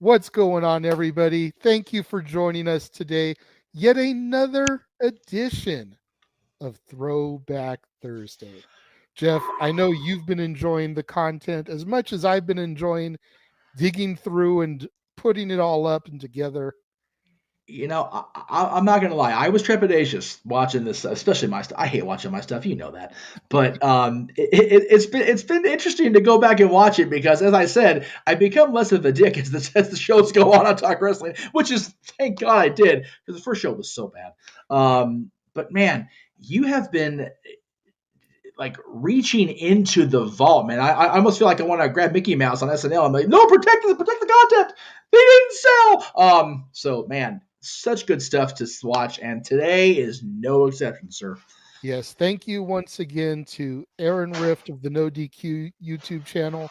What's going on, everybody? Thank you for joining us today. Yet another edition of Throwback Thursday. Jeff, I know you've been enjoying the content as much as I've been enjoying digging through and putting it all up and together. I'm not gonna lie. I was trepidatious watching this, especially my stuff. I hate watching my stuff, you know that. But it's been interesting to go back and watch it because, as I said, I become less of a dick as the shows go on Talk Wrestling, which is thank God I did because the first show was so bad. But man, you have been like reaching into the vault, man. I almost feel like I want to grab Mickey Mouse on SNL. I'm like, no, protect the content. They didn't sell. So man, such good stuff to watch, and today is no exception, sir. Yes, thank you once again to Aaron Rift of the NoDQ YouTube channel,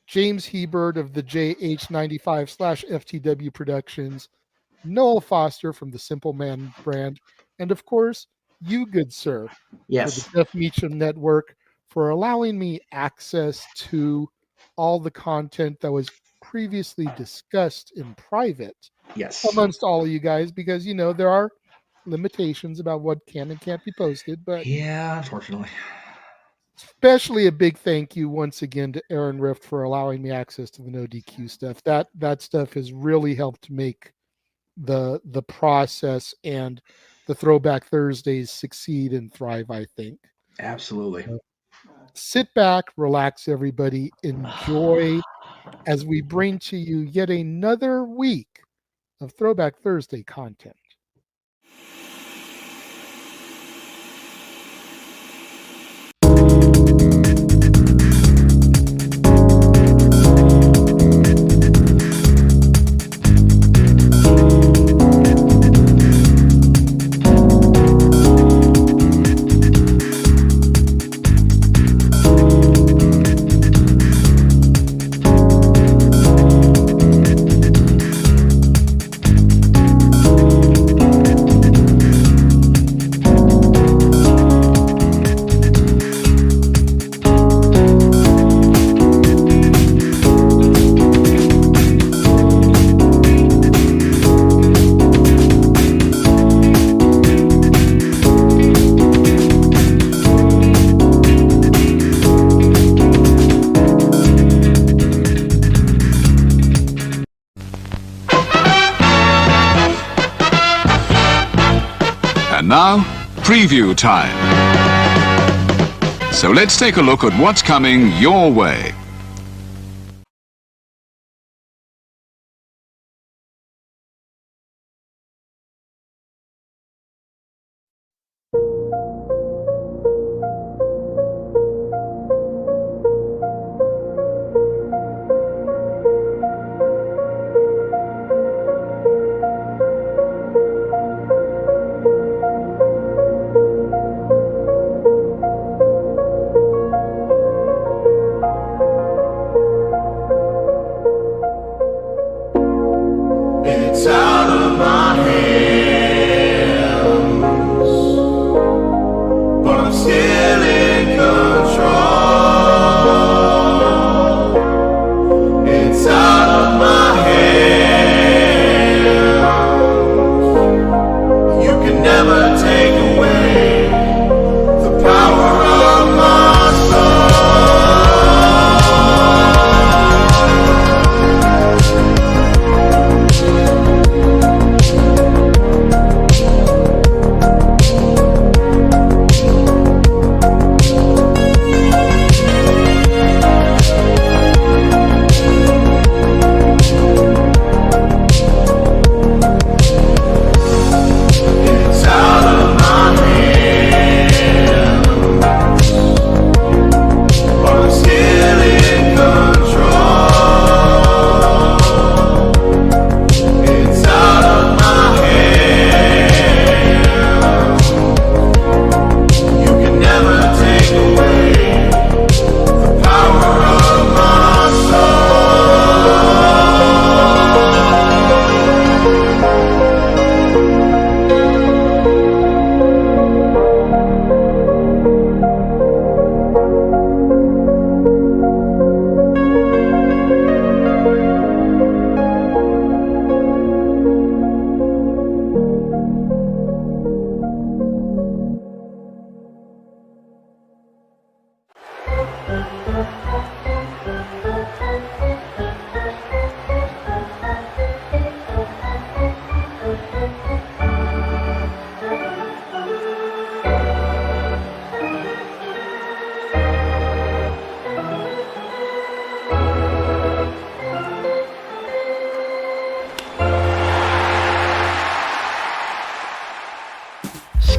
James Hebert of the JH95 slash FTW Productions, Noel Foster from the Simple Man brand, and of course, you, good sir, for the Yes, Jeff Meacham Network, for allowing me access to all the content that was previously discussed in private yes, amongst all of you guys, because there are limitations about what can and can't be posted, but yeah. Unfortunately, especially a big thank you once again to Aaron Rift for allowing me access to the no DQ stuff. That stuff has really helped make the process and the Throwback Thursdays succeed and thrive, I think. absolutely. Sit back, relax, everybody, enjoy as we bring to you yet another week of Throwback Thursday content. And now, preview time. So let's take a look at what's coming your way.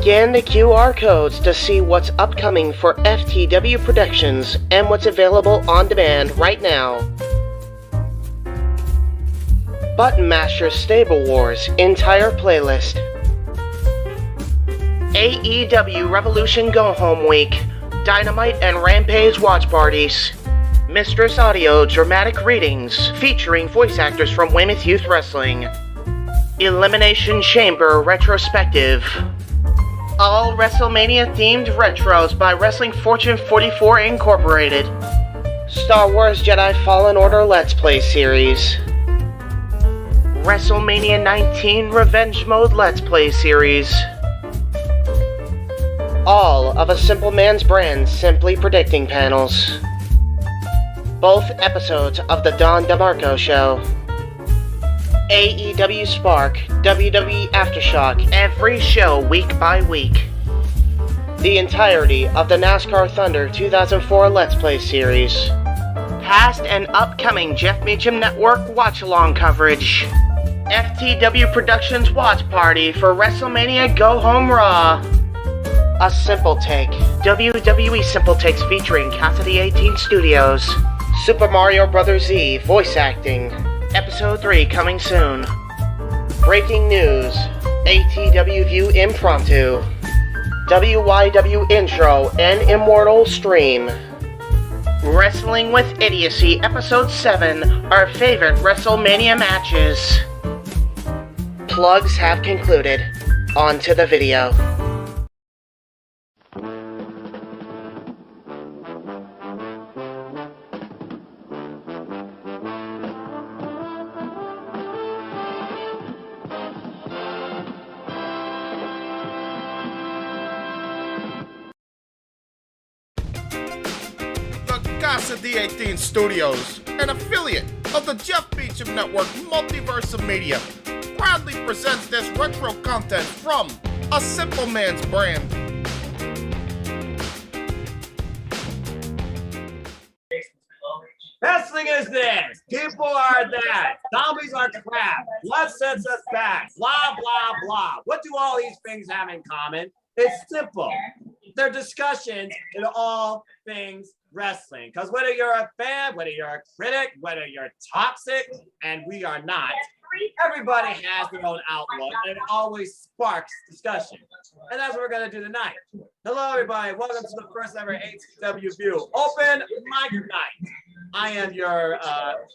Scan the QR codes to see what's upcoming for FTW Productions and what's available on demand right now. Button Master Stable Wars entire playlist. AEW Revolution Go Home Week, Dynamite and Rampage watch parties. Mistress Audio dramatic readings featuring voice actors from Weymouth Youth Wrestling. Elimination Chamber retrospective. All WrestleMania themed retros by Wrestling Fortune 44 Incorporated. Star Wars Jedi Fallen Order Let's Play series. WrestleMania 19 Revenge Mode Let's Play series. All of A Simple Man's Brand Simply Predicting panels. Both episodes of The Don DeMarco Show. AEW Spark, WWE Aftershock, every show week by week. The entirety of the NASCAR Thunder 2004 Let's Play series. Past and upcoming Jeff Meacham Network watch-along coverage. FTW Productions watch party for WrestleMania Go Home Raw. A Simple Take, WWE Simple Takes featuring Casa D18 Studios. Super Mario Bros. Z voice acting. Episode 3 coming soon. Breaking news. ATW View impromptu. WYW intro and Immortal stream. Wrestling with Idiocy Episode 7. Our favorite WrestleMania matches. Plugs have concluded. On to the video. Casa D18 Studios, an affiliate of the Jeff Meacham Network Multiverse of Media, proudly presents this retro content from A Simple Man's Brand. Wrestling is this. People are that. Zombies are crap. What sets us back? Blah, blah, blah. What do all these things have in common? It's simple. They're discussions in all things wrestling. Because whether you're a fan, whether you're a critic, whether you're toxic, and we are not, everybody has their own outlook, and it always sparks discussion. And that's what we're going to do tonight. Hello, everybody. Welcome to the first ever ATW View Open Mic Night. I am your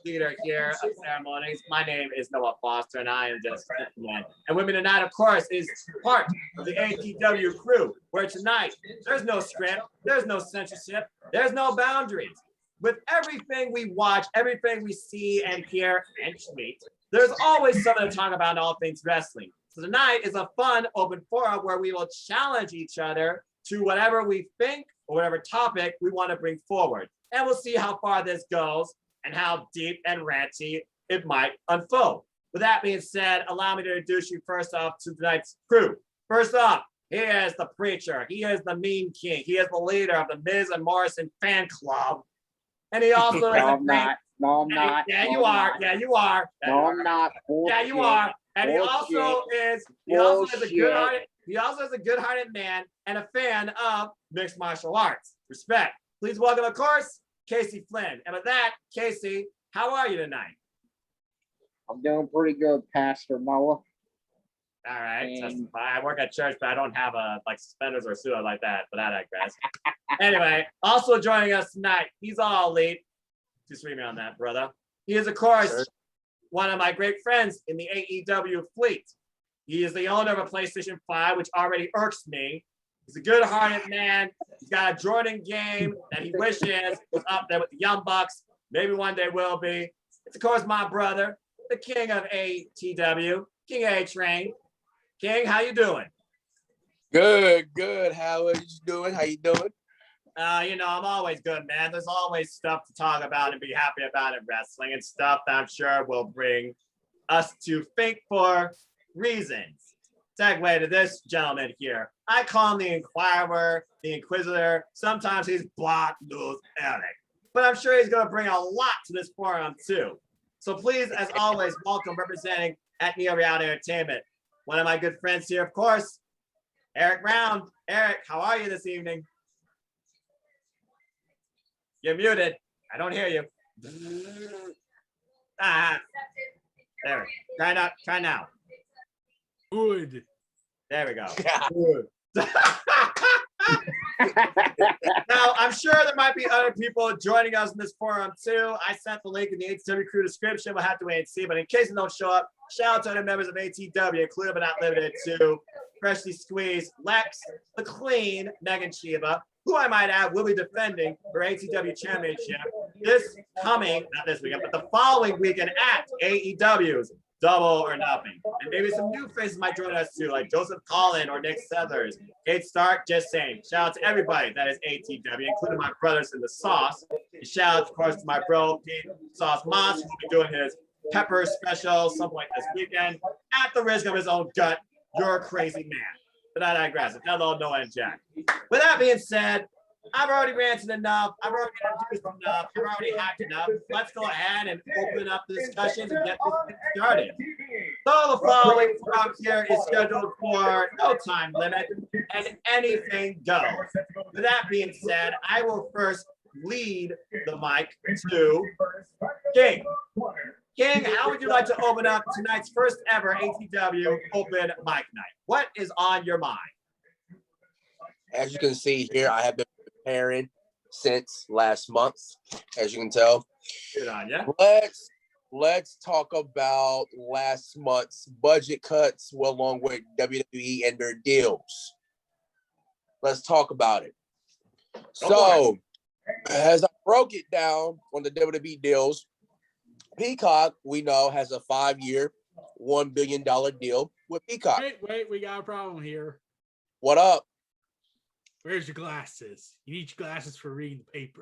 leader here of ceremonies. My name is Noah Foster, and I am just man. And with me tonight, of course, is part of the ATW crew, where tonight, there's no script, there's no censorship, there's no boundaries. With everything we watch, everything we see and hear and tweet, there's always something to talk about in all things wrestling. So tonight is a fun open forum where we will challenge each other to whatever we think or whatever topic we want to bring forward. And we'll see how far this goes and how deep and ranty it might unfold. With that being said, allow me to introduce you first off to tonight's crew. First off, he is the preacher. He is the meme king. He is the leader of the Miz and Morrison fan club. And he also is I'm not. No, I'm not. Yeah, No, you I'm are. not. Yeah, you are. No, I'm not. Yeah, you are. And he also is a good-hearted man and a fan of mixed martial arts. Respect. Please welcome, of course, Casey Flynn. And with that, Casey, how are you tonight? I'm doing pretty good, Pastor Noah. All right. I work at church, but I don't have like suspenders or suit like that, but I digress. Anyway, also joining us tonight, he's all elite. Just read me on that, brother. He is, of course, one of my great friends in the AEW fleet. He is the owner of a PlayStation 5, which already irks me. He's a good-hearted man. He's got a Jordan game that he wishes was up there with the Young Bucks. Maybe one day will be. It's, of course, my brother, the king of ATW, King A-Train. King, how you doing? Good. How are you doing? How you doing? I'm always good, man. There's always stuff to talk about and be happy about in wrestling and stuff that I'm sure will bring us to think for reasons. Segue to this gentleman here. I call him the Inquirer, the Inquisitor. Sometimes he's Block News Eric. But I'm sure he's going to bring a lot to this forum, too. So please, as always, welcome representing at Neo Reality Entertainment. One of my good friends here, of course, Eric Round. Eric, how are you this evening? You're muted. I don't hear you. There. Try now. Good. There we go. Now, I'm sure there might be other people joining us in this forum too. I sent the link in the ATW crew description. We'll have to wait and see. But in case you don't show up, shout out to other members of ATW, including but not limited to Freshly Squeezed, Lex, The Clean, Megan Shiva, who I might add will be defending her ATW championship this coming, not this weekend, but the following weekend at AEW's Double or Nothing. And maybe some new faces might join us too, like Joseph Collin or Nick Sellers. Kate Stark, just saying. Shout out to everybody that is ATW, including my brothers in the sauce. And shout out, of course, to my bro, Pete Sauce Moss, who will be doing his pepper special some point this weekend at the risk of his own gut. You're a crazy man. But I digress. Hello, Noah and Jack. With that being said, I've already ranted enough. I've already introduced enough. I've already hacked enough. Let's go ahead and open up the discussions and get this thing started. So the following forum here is scheduled for no time limit and anything goes. With that being said, I will first lead the mic to King. King, how would you like to open up tonight's first ever ATW Open Mic Night? What is on your mind? As you can see here, I have been preparing since last month, as you can tell. Good on ya. Let's talk about last month's budget cuts, well, along with WWE and their deals. Let's talk about it. So, as I broke it down on the WWE deals, Peacock, we know, has a 5-year, $1 billion deal with Peacock. Wait, we got a problem here. What up? Where's your glasses? You need your glasses for reading the paper.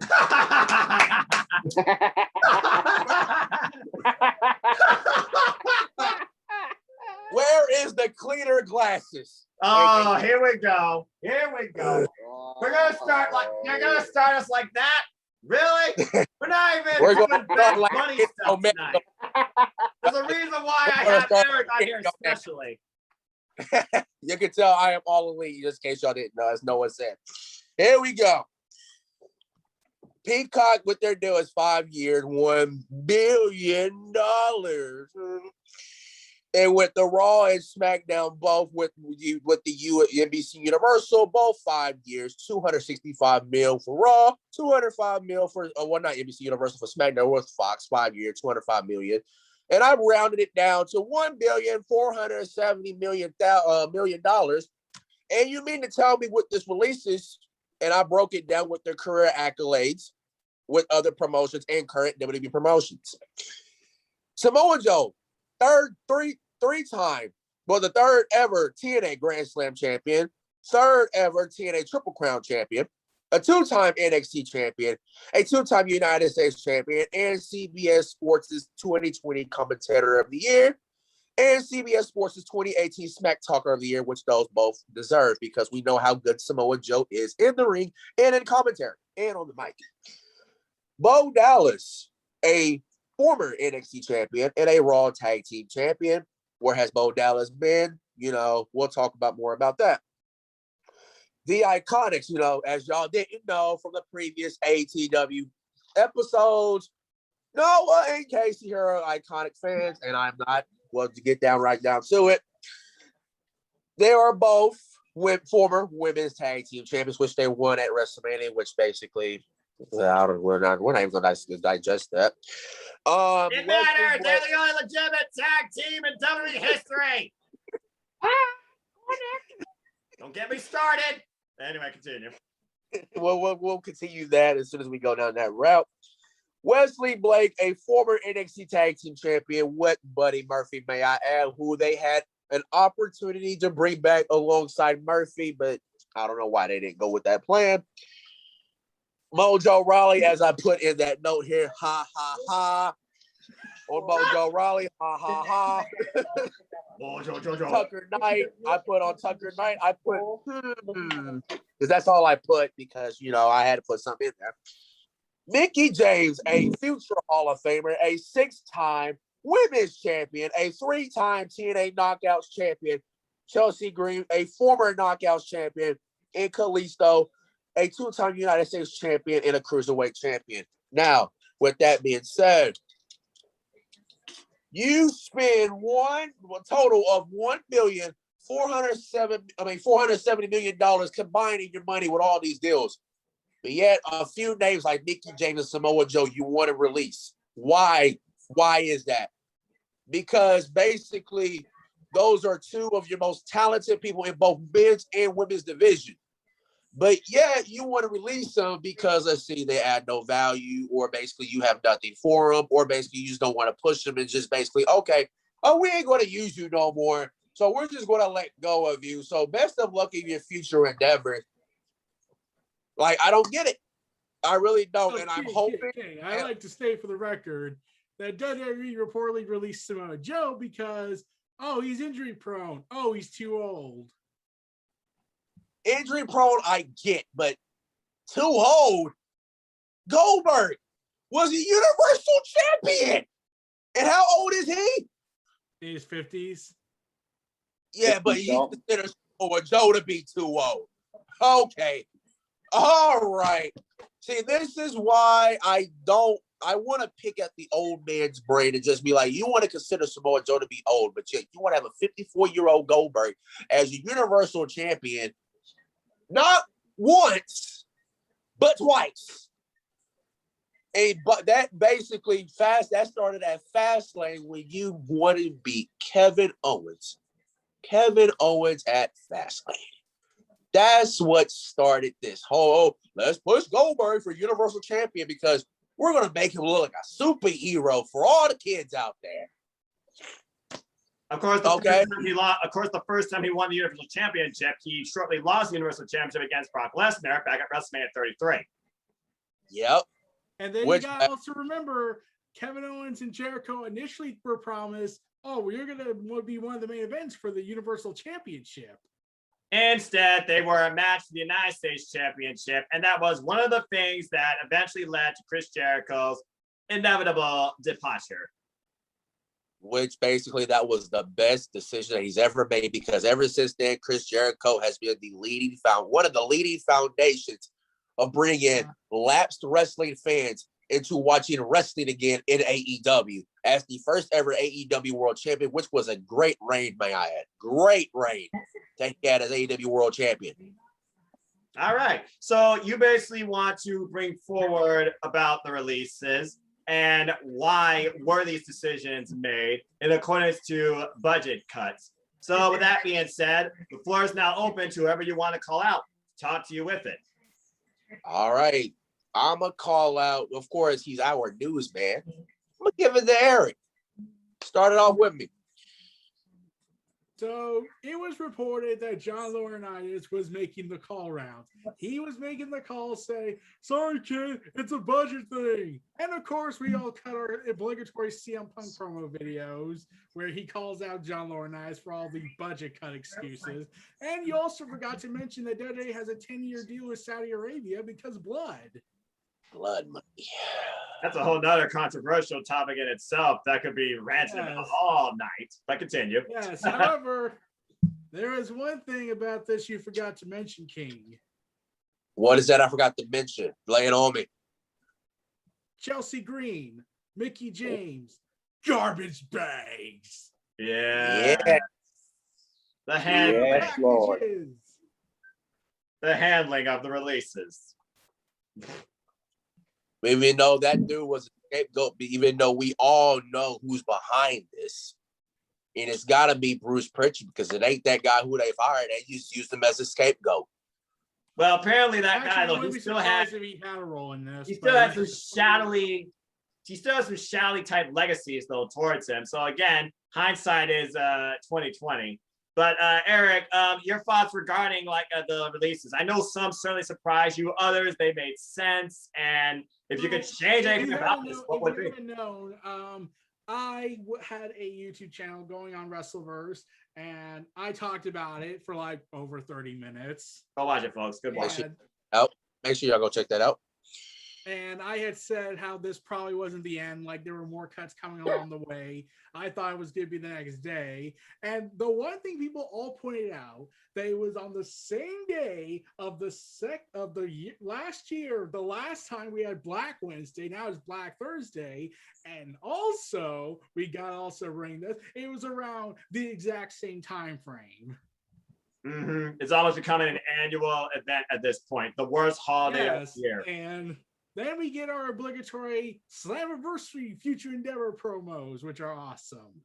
Where is the cleaner glasses? Oh, here we go. Here we go. We're gonna start like you're gonna start us like that? Really? We're not even doing bad like money stuff tonight. There's a reason why I have Eric on here especially. You can tell I am all elite, just in case y'all didn't know, as Noah said. Here we go. Peacock, with their deal is 5 years, $1 billion. And with the Raw and SmackDown, both with the NBC Universal, both 5 years, $265 million for Raw, $205 million for not NBC Universal, for SmackDown with Fox, 5 years, $205 million. And I rounded it down to $1,470 million. And you mean to tell me with this releases, and I broke it down with their career accolades with other promotions and current WWE promotions. Samoa Joe, three-time, the third ever TNA Grand Slam champion, third ever TNA Triple Crown champion, a 2-time NXT champion, a 2-time United States champion, and CBS Sports' 2020 Commentator of the Year, and CBS Sports' 2018 Smack Talker of the Year, which those both deserve because we know how good Samoa Joe is in the ring and in commentary and on the mic. Bo Dallas, a former NXT champion and a Raw Tag Team champion. Where has Bo Dallas been? We'll talk about more about that. The Iconics, as y'all didn't know from the previous ATW episodes, Noah and Casey are Iconic fans, and I'm not. Well, to get right down to it, they are both former women's tag team champions, which they won at WrestleMania, which basically, we're not even going to digest that. It matters. They're the only legitimate tag team in WWE history. Don't get me started. Anyway, continue. We'll continue that as soon as we go down that route. Wesley Blake, a former NXT Tag Team champion with Buddy Murphy, may I add, who they had an opportunity to bring back alongside Murphy, but I don't know why they didn't go with that plan. Mojo Rawley, as I put in that note here, ha, ha, ha. On Mojo Rawley, ha, ha, ha. Tucker Knight, I put on Tucker Knight, I put, because that's all I put because, I had to put something in there. Mickie James, a future Hall of Famer, a 6-time women's champion, a 3-time TNA Knockouts champion, Chelsea Green, a former Knockouts champion, and Kalisto, a two-time United States champion and a Cruiserweight champion. Now, with that being said, you spend a total of $470 million combining your money with all these deals. But yet a few names like Mickie James and Samoa Joe you want to release. Why? Why is that? Because basically those are two of your most talented people in both men's and women's division. But yet you want to release them because, let's see, they add no value, or basically you have nothing for them, or basically you just don't want to push them and just basically, okay, we ain't going to use you no more. So we're just going to let go of you. So best of luck in your future endeavors. Like, I don't get it. I really don't. And I'm hoping. I like to state for the record that WWE reportedly released Samoa Joe because, he's injury prone. He's too old. Injury prone, I get, but too old. Goldberg was a Universal Champion. And how old is he? In his 50s. Yeah, but he considers Samoa Joe to be too old. Okay. All right. See, this is why I want to pick at the old man's brain and just be like, you want to consider Samoa Joe to be old, but you want to have a 54-year-old Goldberg as your Universal Champion. Not once, but twice. But that basically that started at Fastlane when you wanted to beat Kevin Owens. Kevin Owens at Fastlane. That's what started this whole, let's push Goldberg for Universal Champion because we're going to make him look like a superhero for all the kids out there. Of course, the first time he won the Universal Championship, he shortly lost the Universal Championship against Brock Lesnar back at WrestleMania 33. Yep. And then you got to also remember, Kevin Owens and Jericho initially were promised, you're going to be one of the main events for the Universal Championship. Instead, they were a match for the United States Championship, and that was one of the things that eventually led to Chris Jericho's inevitable departure. Which basically that was the best decision that he's ever made, because ever since then, Chris Jericho has been one of the leading foundations of bringing lapsed wrestling fans into watching wrestling again in AEW as the first ever AEW World Champion, which was a great reign, may I add. Great reign that he had as AEW World Champion. All right. So you basically want to bring forward about the releases and why were these decisions made in accordance to budget cuts. So with that being said, the floor is now open to whoever you want to call out. Talk to you with it. All right. I'm going to call out, of course, he's our newsman. I'm going to give it to Eric. Start it off with me. So it was reported that John Laurinaitis was making the call rounds. He was making the call say, sorry, kid, it's a budget thing. And of course, we all cut our obligatory CM Punk promo videos where he calls out John Laurinaitis for all the budget cut excuses. And you also forgot to mention that WWE has a 10-year deal with Saudi Arabia because blood. Blood money. That's a whole nother controversial topic in itself that could be ranted about all night. But continue. Yes, however, there is one thing about this you forgot to mention, King. What is that I forgot to mention? Lay it on me. Chelsea Green, Mickie James, garbage bags. Yeah. The handling of the releases. Even though that dude was a scapegoat, even though we all know who's behind this, and it's got to be Bruce Pritchard, because it ain't that guy who they've hired. They just used him as a scapegoat. Well, apparently that guy, though, he still had a role in this. He still has some shadowy type legacies though towards him. So again, hindsight is 2020. But Eric, your thoughts regarding the releases? I know some certainly surprised you. Others, they made sense. And if you could change anything about this, what would it be? I had a YouTube channel going on Wrestleverse, and I talked about it for over 30 minutes. Go watch it, folks. Good watch. Make sure y'all go check that out. And I had said how this probably wasn't the end, like there were more cuts coming along the way. I thought it was going to be the next day. And the one thing people all pointed out, that it was on the same day of last year, the last time we had Black Wednesday, now it's Black Thursday. And also, we got also ring this, it was around the exact same time frame. Mm-hmm. It's almost becoming an annual event at this point. The worst holiday of the year. And then we get our obligatory Slammiversary Future Endeavor promos, which are awesome.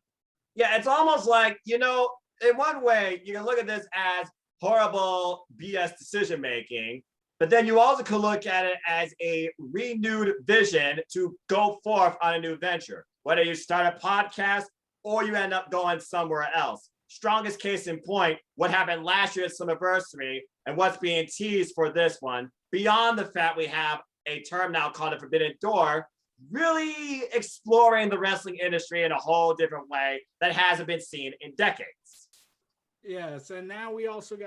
Yeah, it's almost like, you know, in one way, you can look at this as horrible BS decision making, but then you also could look at it as a renewed vision to go forth on a new venture, whether you start a podcast or you end up going somewhere else. Strongest case in point, what happened last year at Slammiversary and what's being teased for this one, beyond the fact we have a term now called the Forbidden Door, really exploring the wrestling industry in a whole different way that hasn't been seen in decades. Yes, and now we also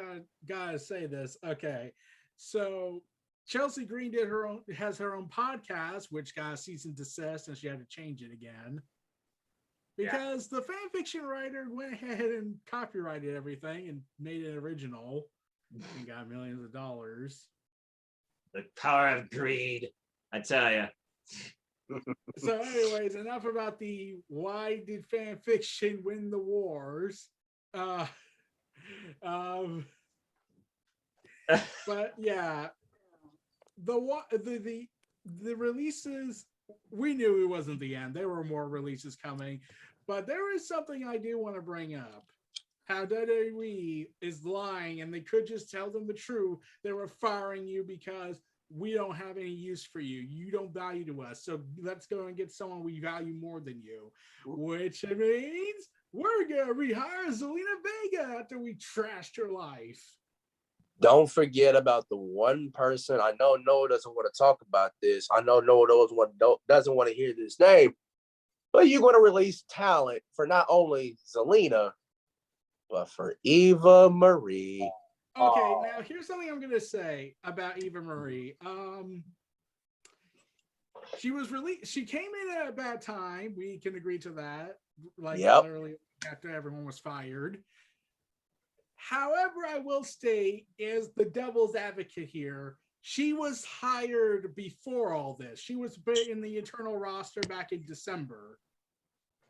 gotta say this. Okay, so Chelsea Green has her own podcast, which got a cease and desist, and she had to change it again because the fan fiction writer went ahead and copyrighted everything and made it original and got millions of dollars. The power of greed, I tell you. So anyways, enough about the why did fan fiction win the wars. But yeah, the releases, we knew it wasn't the end. There were more releases coming, but there is something I do want to bring up. How WWE is lying, and they could just tell them the truth. They were firing you because we don't have any use for you. You don't value to us. So let's go and get someone we value more than you, which means we're going to rehire Zelina Vega after we trashed her life. Don't forget about the one person. I know Noah doesn't want to talk about this. I know Noah doesn't want to hear this name, but you're going to release talent for not only Zelina, but for Eva Marie. Okay, now here's something I'm gonna say about Eva Marie. She was released. She came in at a bad time. We can agree to that. Like literally after everyone was fired. However, I will state is the devil's advocate here. She was hired before all this. She was in the internal roster back in December.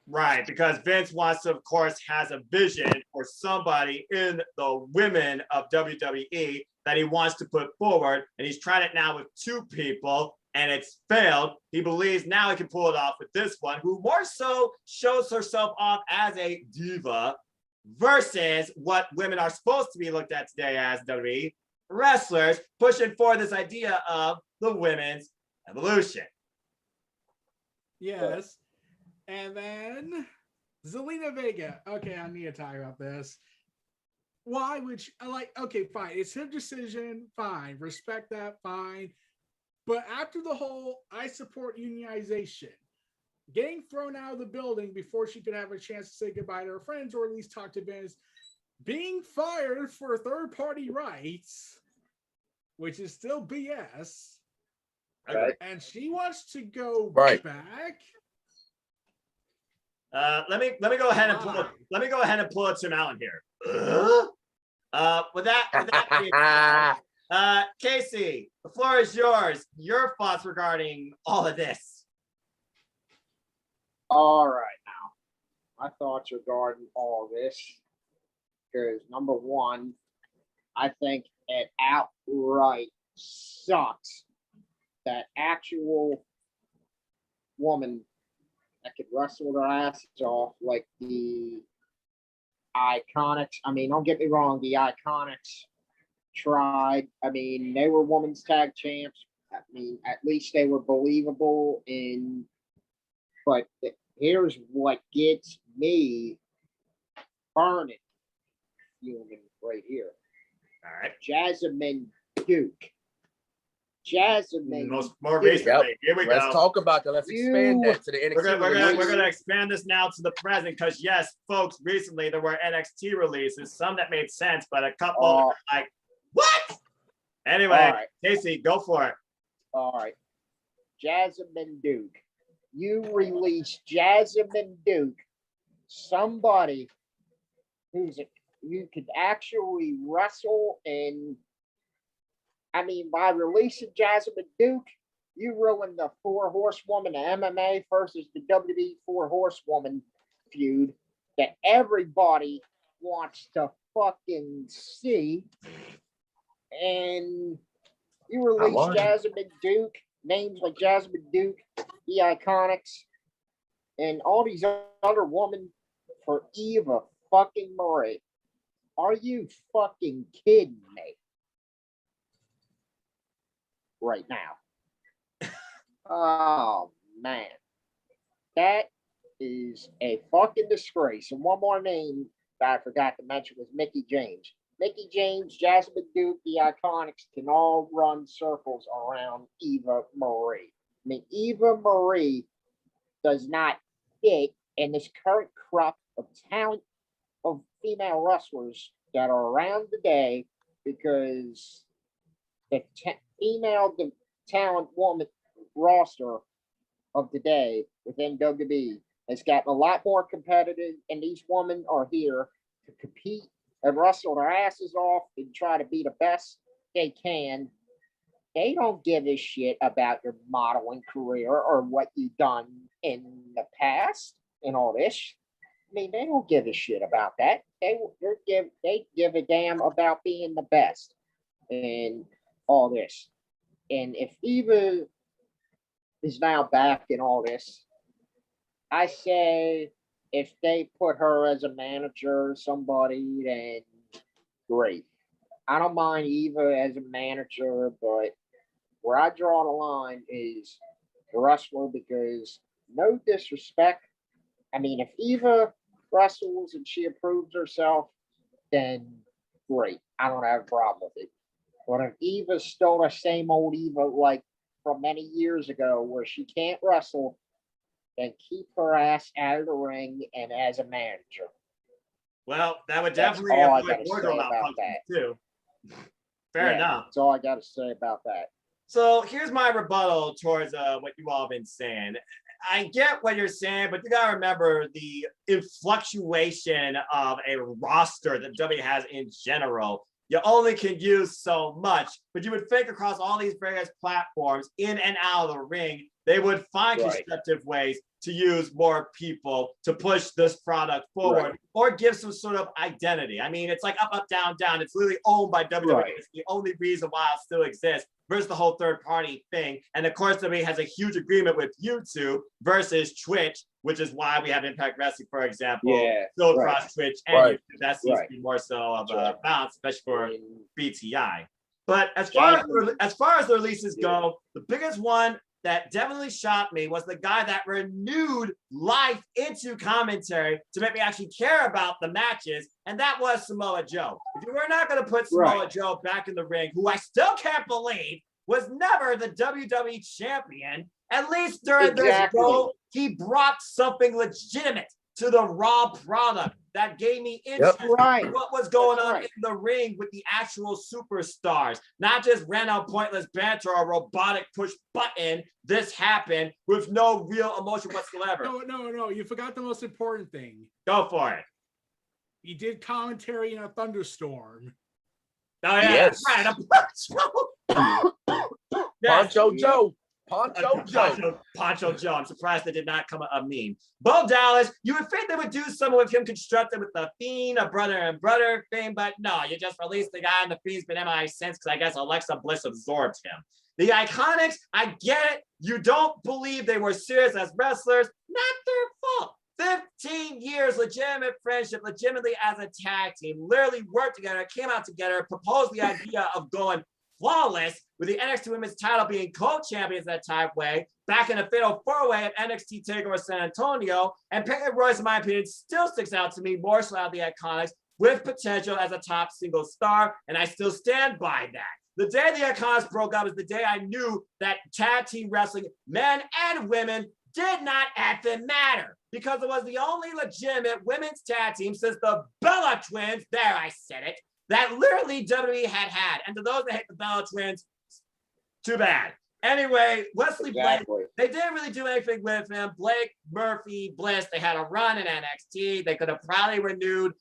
Right, because Vince wants to, of course, has a vision for somebody in the women of WWE that he wants to put forward, and he's tried it now with two people, and it's failed. He believes now he can pull it off with this one, who more so shows herself off as a diva versus what women are supposed to be looked at today as WWE wrestlers, pushing for this idea of the women's evolution. Yes. And then Zelina Vega. Okay, I need to talk about this. Why would she, okay, fine. It's her decision. Fine. Respect that. Fine. But after the whole I support unionization, getting thrown out of the building before she could have a chance to say goodbye to her friends or at least talk to Vince, being fired for third-party rights, which is still BS. Right. And she wants to go back. Let me go ahead and pull. Let me go ahead and pull it to Allen here. With that being Casey, the floor is yours. Your thoughts regarding all of this. All right, now my thoughts regarding all this is number one, I think it outright sucks that actual woman that could wrestle their asses off like the Iconics. I mean, don't get me wrong, the Iconics tried. I mean, they were women's tag champs. I mean, at least they were believable but here's what gets me burning human right here. All right. Jasmine Duke. Jasmine. More recently. Here we go. Let's talk about that. Let's expand that to the NXT. We're gonna expand this now to the present because yes, folks, recently there were NXT releases, some that made sense, but a couple like what? Anyway, Casey, go for it. All right. Jasmine Duke. You release Jasmine Duke, somebody you could actually wrestle, and I mean, by releasing Jasmine Duke, you ruined the 4-horsewoman MMA versus the WWE 4-horsewoman feud that everybody wants to fucking see. And you release Jasmine Duke, names like Jasmine Duke, the Iconics, and all these other women for Eva fucking Marie. Are you fucking kidding me? Right now. Oh, man. That is a fucking disgrace. And one more name that I forgot to mention was Mickey James. Mickey James, Jasmine Duke, the Iconics can all run circles around Eva Marie. I mean, Eva Marie does not fit in this current crop of talent of female wrestlers that are around today, because the female talent woman roster of today within WWE has gotten a lot more competitive, and these women are here to compete and wrestle their asses off and try to be the best they can. They don't give a shit about your modeling career or what you've done in the past and all this. I mean, they don't give a shit about that. They give a damn about being the best and all this. And if Eva is now back in all this, I say if they put her as a manager or somebody, then great. I don't mind Eva as a manager, but where I draw the line is the wrestler, because no disrespect. I mean, if Eva wrestles and she approves herself, then great. I don't have a problem with it. But if Eva's still the same old Eva like from many years ago where she can't wrestle, then keep her ass out of the ring and as a manager. Well, that would That's definitely all I avoid gotta wardrobe say about malfunction that. too. Fair enough. That's all I got to say about that. So here's my rebuttal towards what you all have been saying. I get what you're saying, but you gotta remember the fluctuation of a roster that WWE has in general. You only can use so much, but you would think across all these various platforms, in and out of the ring, they would find constructive ways to use more people to push this product forward or give some sort of identity. I mean, it's like up, up, down, down. It's literally owned by WWE. It's the only reason why it still exists versus the whole third party thing. And of course, WWE has a huge agreement with YouTube versus Twitch, which is why we have Impact Wrestling, for example, still across Twitch and YouTube. That seems to be more so of a balance, especially for BTI. But as far as the releases go, the biggest one that definitely shocked me was the guy that renewed life into commentary to make me actually care about the matches, and that was Samoa Joe. If you were not going to put Samoa Joe back in the ring, who I still can't believe was never the WWE champion, at least during this role, he brought something legitimate to the Raw product that gave me interest in what was going on in the ring with the actual superstars, not just random pointless banter or robotic push button. This happened with no real emotion whatsoever. No, you forgot the most important thing. Go for it. He did commentary in a thunderstorm. Oh yeah, that's right. Poncho Joe. Poncho Joe. I'm surprised they did not come a meme. Bo Dallas, you would think they would do something with him constructed with the Fiend, a brother and brother thing, but no, you just released the guy and the Fiend's been MIA since, because I guess Alexa Bliss absorbed him. The Iconics, I get it. You don't believe they were serious as wrestlers. Not their fault. 15 years, legitimate friendship, legitimately as a tag team, literally worked together, came out together, proposed the idea of going flawless with the NXT Women's title being co-champions that time way, back in a fatal four-way at NXT TakeOver San Antonio, and Peyton Royce, in my opinion, still sticks out to me more so out of the Iconics with potential as a top single star, and I still stand by that. The day the Iconics broke up is the day I knew that tag team wrestling, men and women, did not effing matter, because it was the only legitimate women's tag team since the Bella Twins, there I said it, that literally WWE had. And to those that hate the Bella Twins, too bad. Anyway, Wesley Exactly. Blake, they didn't really do anything with him. Blake, Murphy, Bliss, they had a run in NXT. They could have probably renewed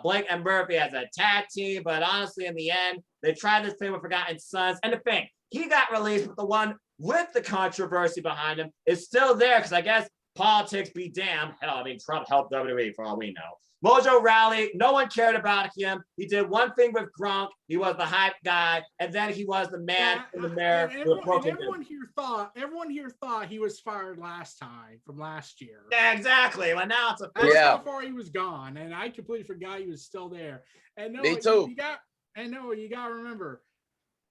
Blake and Murphy as a tag team, but honestly, in the end, they tried this thing with Forgotten Sons. And the thing, he got released, but the one with the controversy behind him is still there because I guess politics be damned. Hell, I mean, Trump helped WWE for all we know. Mojo Rawley, no one cared about him. He did one thing with Gronk. He was the hype guy, and then he was the man in the mirror. Everyone here thought he was fired last time from last year. Yeah, exactly. Well, now it's a That's how far he was gone, and I completely forgot he was still there. And no, Me too. You got to remember,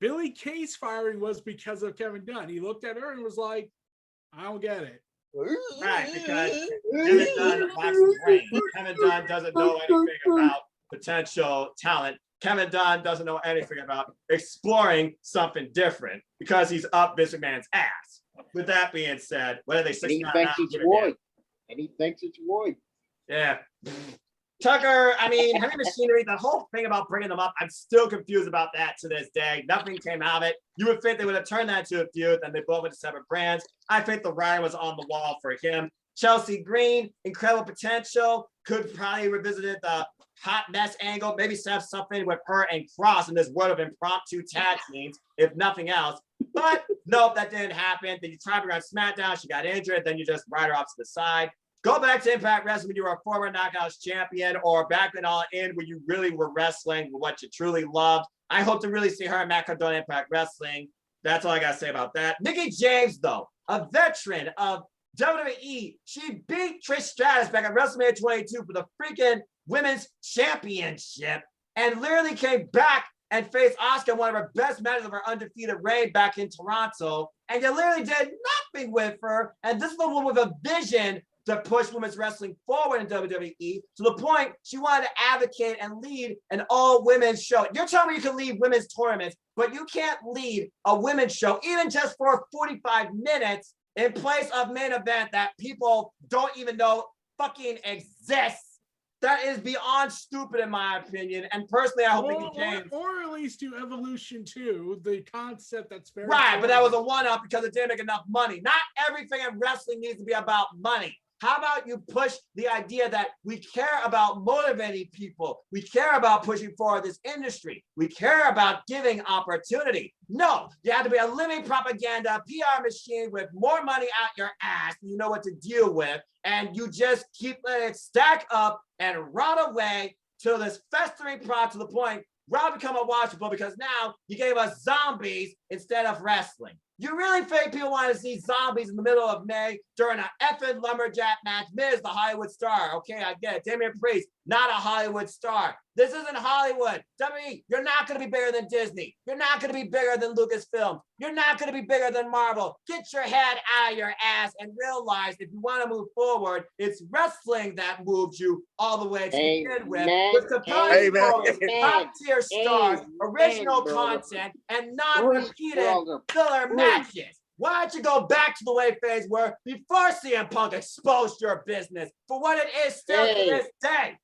Billy Kay's firing was because of Kevin Dunn. He looked at her and was like, "I don't get it." Right, because Kevin Dunn lacks the brain. Kevin Dunn doesn't know anything about potential talent. Kevin Dunn doesn't know anything about exploring something different because he's up Vince McMahon's ass. With that being said, what are they? And he thinks it's Roy. And he thinks it's Roy. Yeah. Tucker, I mean, Heavy Machinery, the whole thing about bringing them up, I'm still confused about that to this day. Nothing came out of it. You would think they would have turned that into a feud, and they both went to separate brands. I think the writing was on the wall for him. Chelsea Green, incredible potential. Could probably revisit the hot mess angle. Maybe set up something with her and Cross in this world of impromptu tag teams, if nothing else. But nope, that didn't happen. Then you tried to run SmackDown. She got injured. Then you just ride her off to the side. Go back to Impact Wrestling when you were a former Knockouts champion, or back in All In when you really were wrestling with what you truly loved. I hope to really see her and Matt Cardona Impact Wrestling. That's all I got to say about that. Mickie James, though, a veteran of WWE, she beat Trish Stratus back at WrestleMania 22 for the freaking Women's Championship and literally came back and faced Asuka in one of her best matches of her undefeated reign back in Toronto. And you literally did nothing with her. And this is the one with a vision to push women's wrestling forward in WWE to the point she wanted to advocate and lead an all-women's show. You're telling me you can lead women's tournaments, but you can't lead a women's show, even just for 45 minutes in place of main event that people don't even know fucking exists. That is beyond stupid in my opinion. And personally, I hope Mickie James. Or at least do Evolution 2, the concept that's very right, but that was a one-up because it didn't make enough money. Not everything in wrestling needs to be about money. How about you push the idea that we care about motivating people? We care about pushing forward this industry. We care about giving opportunity. No, you have to be a living propaganda PR machine with more money out your ass than you know what to deal with. And you just keep letting it stack up and rot away till this festering product to the point where it'll become unwatchable because now you gave us zombies instead of wrestling. You really think people want to see zombies in the middle of May during an effing lumberjack match? Miz, the Hollywood star. Okay, I get it. Damian Priest, not a Hollywood star. This isn't Hollywood. WWE, you're not going to be bigger than Disney. You're not going to be bigger than Lucasfilm. You're not going to be bigger than Marvel. Get your head out of your ass and realize if you want to move forward, it's wrestling that moves you all the way to begin with compelling stories, top-tier stars, original content, and non-repeated filler matches. Why don't you go back to the way things were before CM Punk exposed your business for what it is still to this day?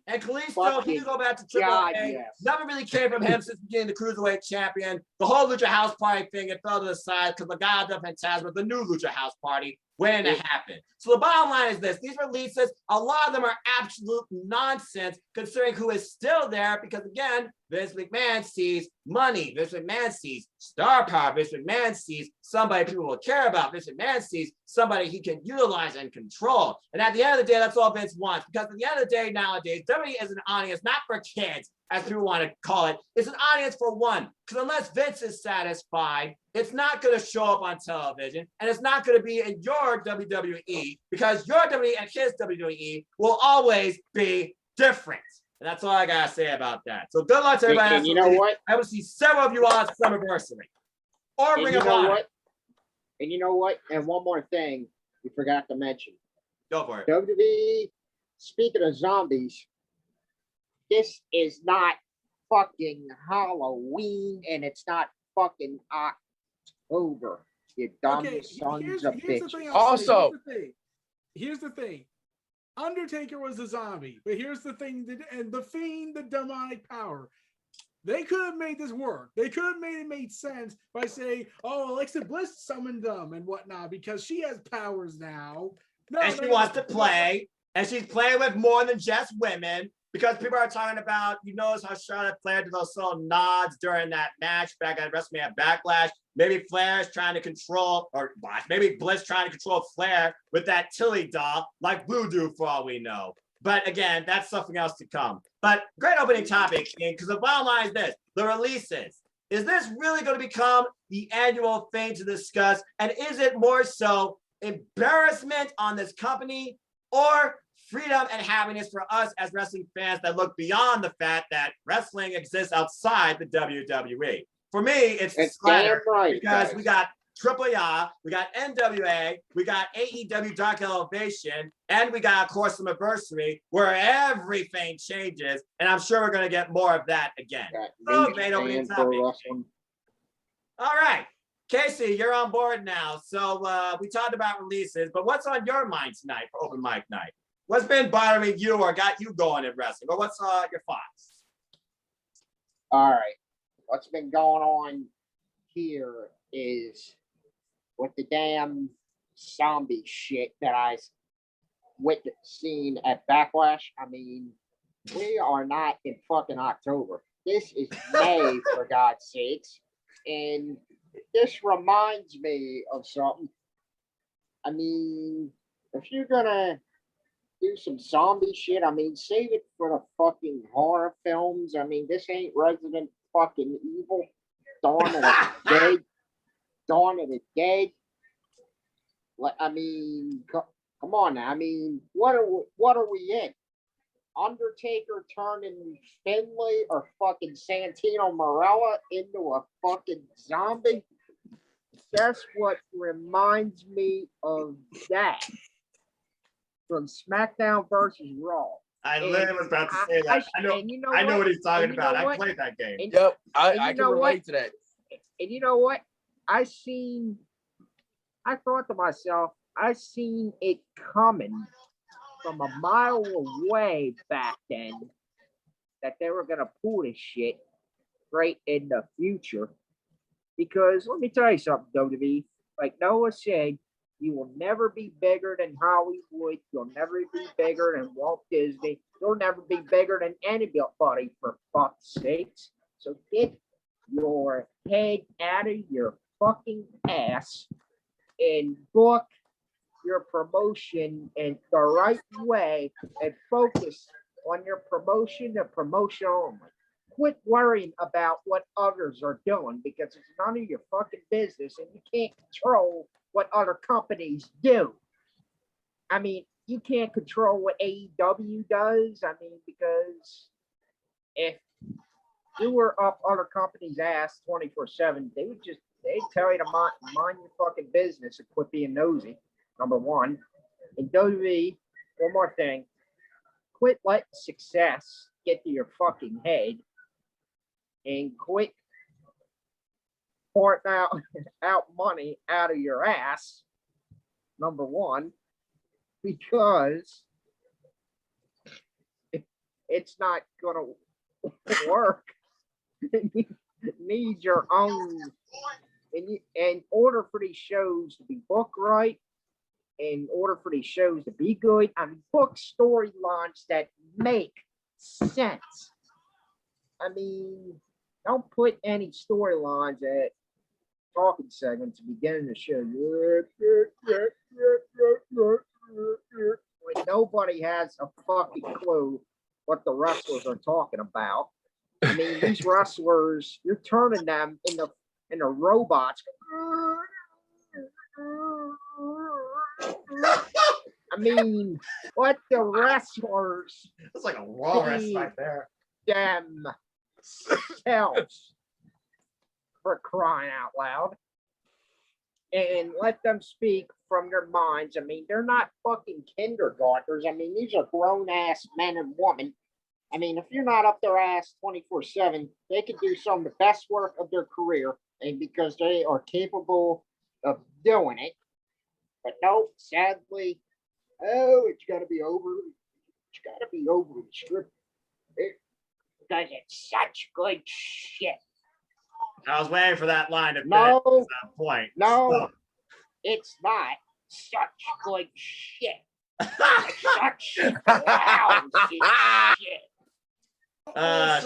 And Kalisto, he can go back to Triple A. Nothing really came from him since being the Cruiserweight champion. The whole Lucha House Party thing, it fell to the side because Legado Fantasma, the new Lucha House Party, when it happened. So the bottom line is this. These releases, a lot of them are absolute nonsense considering who is still there because, again, Vince McMahon sees money. Vince McMahon sees star power. Vince McMahon sees somebody people will care about. Vince McMahon sees somebody he can utilize and control. And at the end of the day, that's all Vince wants. Because at the end of the day, nowadays, WWE is an audience, not for kids, as people want to call it. It's an audience for one. Because unless Vince is satisfied, it's not going to show up on television. And it's not going to be in your WWE because your WWE and his WWE will always be different. And that's all I got to say about that. So good luck to everybody. And you know what? I will see several of you all at Summerversary. Or Ring of Honor. And you know what? And one more thing we forgot to mention. Go for it. WWE, speaking of zombies, this is not fucking Halloween and it's not fucking October. You dumb sons of bitches. Also, here's the thing. Undertaker was a zombie, but here's the thing, and the Fiend, the demonic power. They could have made this work. They could have made it made sense by saying, "Oh, Alexa Bliss summoned them and whatnot because she has powers now." No, and she wants to play, and she's playing with more than just women. Because people are talking about, you notice how Charlotte Flair did those little nods during that match back at WrestleMania Backlash. Maybe Flair's trying to control, or maybe Bliss trying to control Flair with that Tilly doll, like Voodoo for all we know. But again, that's something else to come. But great opening topic, because the bottom line is this: the releases. Is this really going to become the annual thing to discuss? And is it more so embarrassment on this company, or freedom and happiness for us as wrestling fans that look beyond the fact that wrestling exists outside the WWE? For me, it's latter, right, because guys. we got AAA, we got NWA, we got AEW Dark Elevation, and we got, of course, the Multiverse, where everything changes, and I'm sure we're going to get more of that again. So, great opening topic. All right. Casey, you're on board now. So we talked about releases, but what's on your mind tonight for open mic night? What's been bothering you or got you going in wrestling? Or what's your thoughts? All right. What's been going on here is with the damn zombie shit that I seen at Backlash. I mean, we are not in fucking October. This is May, for God's sakes. And this reminds me of something. I mean, if you're gonna do some zombie shit, I mean, save it for the fucking horror films. I mean, this ain't Resident fucking Evil. Dawn of the Dead. Dawn of the Dead. I mean, come on now. I mean, what are we in? Undertaker turning Finlay or fucking Santino Marella into a fucking zombie? That's what reminds me of that from SmackDown versus Raw. I literally was about to say that. I know what he's talking about. I played that game. Yep, I can relate to that. And you know what? I thought to myself, I seen it coming from a mile away back then that they were gonna pull this shit right in the future. Because let me tell you something, WWE. Like Noah said, you will never be bigger than Hollywood. You'll never be bigger than Walt Disney. You'll never be bigger than anybody, for fuck's sakes. So get your head out of your fucking ass and book your promotion in the right way and focus on your promotion and promotion only. Quit worrying about what others are doing, because it's none of your fucking business and you can't control what other companies do. I mean, you can't control what AEW does. I mean, because if you were up other companies' ass 24/7, they'd tell you to mind your fucking business and quit being nosy. Number one. And WWE, one more thing, quit letting success get to your fucking head and quit pouring out money out of your ass. Number one, because it's not gonna work. You need your own, in order for these shows to be booked right, in order for these shows to be good, I mean, book storylines that make sense. I mean, don't put any storylines at talking segments to begin the show when nobody has a fucking clue what the wrestlers are talking about. I mean, these wrestlers, you're turning them into robots. I mean, what the wrestlers? It's like a walrus right there. Themselves, for crying out loud, and let them speak from their minds. I mean, they're not fucking kindergartners. I mean, these are grown ass men and women. I mean, if you're not up their ass 24/7, they could do some of the best work of their career, and because they are capable of doing it. But no, sadly, it's got to be overly scripted. because it's such good shit. I was waiting for that line to finish No, at that point. no, it's not such good shit. It's such lousy shit.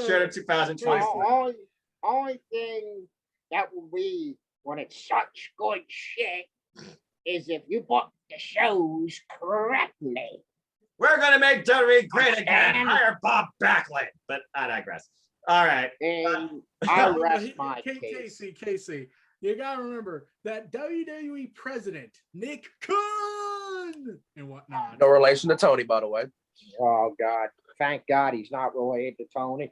Straight up 2024. Only thing that will be when it's such good shit is if you book the shows correctly. We're gonna make WWE great again. Hire Bob Backlund. But I digress. All right. And I rest my case. Casey, you gotta remember that WWE president Nick Khan and whatnot. No relation to Tony, by the way. Oh God! Thank God he's not related to Tony.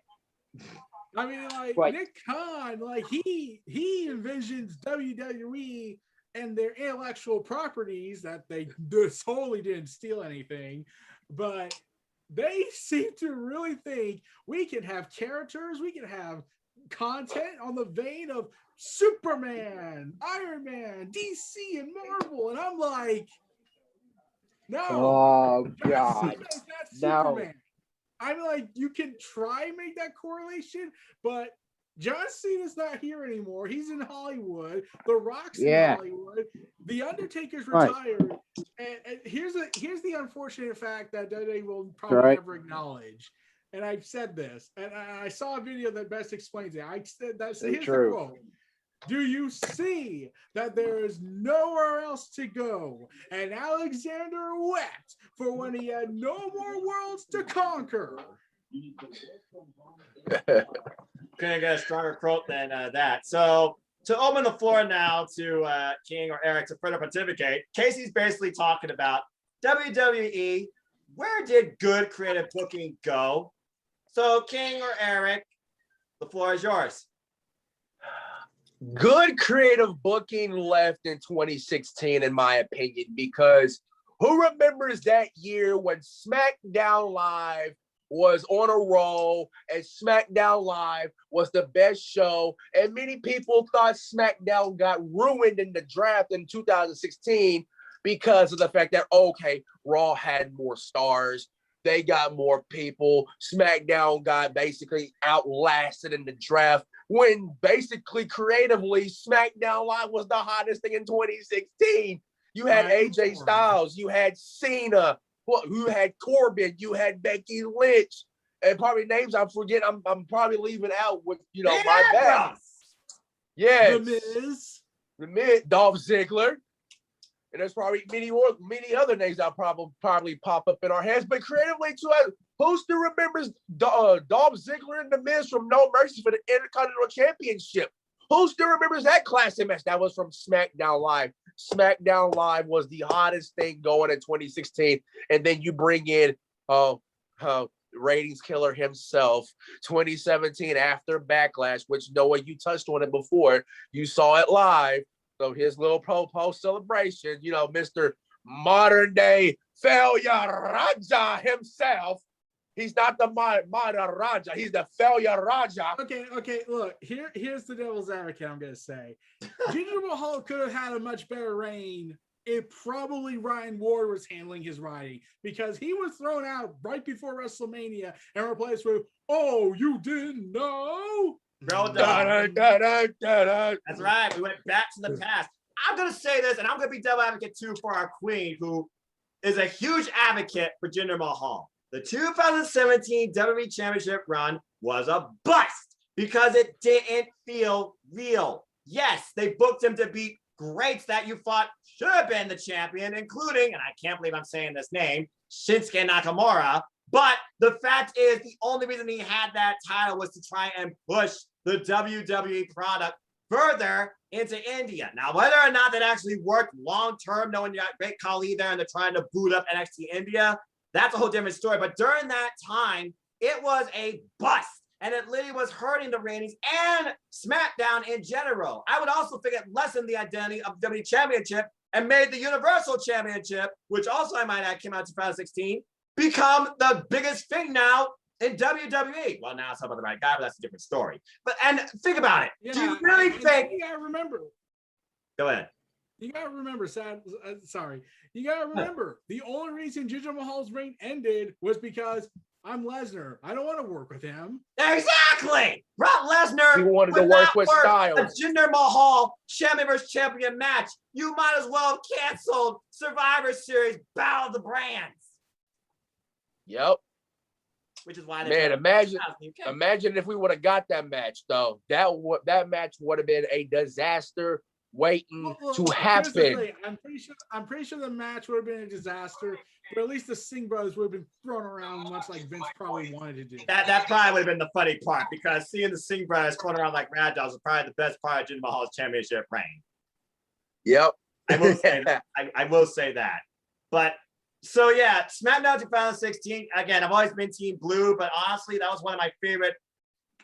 I mean, like But- Nick Khan, like he envisions WWE and their intellectual properties that they solely didn't steal anything, but they seem to really think we can have characters, we can have content on the vein of Superman, Iron Man, DC, and Marvel, and I'm like, no. Oh God! That's No. Superman. I'm like, you can try and make that correlation, but John Cena's not here anymore. He's in Hollywood. The Rock's in Hollywood. The Undertaker's retired. And here's the unfortunate fact that they will probably never acknowledge. And I've said this, and I saw a video that best explains it. I said that's here's the quote. Do you see that there is nowhere else to go? And Alexander wept for when he had no more worlds to conquer. Couldn't get a stronger quote than that. So to open the floor now to King or Eric to further pontificate, Casey's basically talking about WWE. Where did good creative booking go? So King or Eric, the floor is yours. Good creative booking left in 2016, in my opinion, because who remembers that year when SmackDown Live was on a roll and SmackDown Live was the best show, and many people thought SmackDown got ruined in the draft in 2016 because of the fact that, okay, Raw had more stars, they got more people, SmackDown got basically outlasted in the draft, when basically creatively SmackDown Live was the hottest thing in 2016. You had AJ Styles, you had Cena, you had Corbin, you had Becky Lynch, and probably names I'm forgetting. I'm probably leaving out with my bad. Yes, the Miz, Dolph Ziggler, and there's probably many other names that probably pop up in our heads. But creatively, too, who still remembers Dolph Ziggler and the Miz from No Mercy for the Intercontinental Championship? Who still remembers that classic match? That was from SmackDown Live. SmackDown Live was the hottest thing going in 2016. And then you bring in ratings killer himself, 2017 after Backlash, which Noah, you touched on it before. You saw it live. So his little post celebration, Mr. Modern Day Failure Raja himself. He's not the Maharaja. He's the Failure Raja. Okay. Look, here's the devil's advocate. I'm gonna say, Jinder Mahal could have had a much better reign if probably Ryan Ward was handling his writing, because he was thrown out right before WrestleMania and replaced with, "Oh, you didn't know." That's right. We went back to the past. I'm gonna say this, and I'm gonna be devil advocate too for our queen, who is a huge advocate for Jinder Mahal. The 2017 WWE Championship run was a bust because it didn't feel real. Yes, they booked him to beat greats that you thought should have been the champion, including, and I can't believe I'm saying this name, Shinsuke Nakamura. But the fact is, the only reason he had that title was to try and push the WWE product further into India. Now, whether or not that actually worked long-term, knowing you got Great Khali there and they're trying to boot up NXT India, that's a whole different story. But during that time, it was a bust. And it literally was hurting the ratings and SmackDown in general. I would also think it lessened the identity of the WWE Championship and made the Universal Championship, which also I might add came out in 2016, become the biggest thing now in WWE. Well, now it's not about the right guy, but that's a different story. And think about it. Yeah, do you really think? You gotta remember. Go ahead. You gotta remember, You gotta remember the only reason Jinder Mahal's reign ended was because I'm Lesnar. I don't want to work with him. Exactly. Brock Lesnar He wanted to would work not with a Styles. Jinder Mahal champion versus champion match. You might as well have canceled Survivor Series Battle of the Brands. Yep. Which is why Man, imagine if we would have got that match though. That match would have been a disaster waiting to Here's the happen. thing. I'm pretty sure the match would have been a disaster, but at least the Singh brothers would have been thrown around much like Vince probably wanted to do. That probably would have been the funny part, because seeing the Singh brothers thrown around like rad dolls was probably the best part of Jinder Mahal's championship reign. Yep. I will say that. I will say that. But so yeah, SmackDown 2016. Again, I've always been Team Blue, but honestly, that was one of my favorite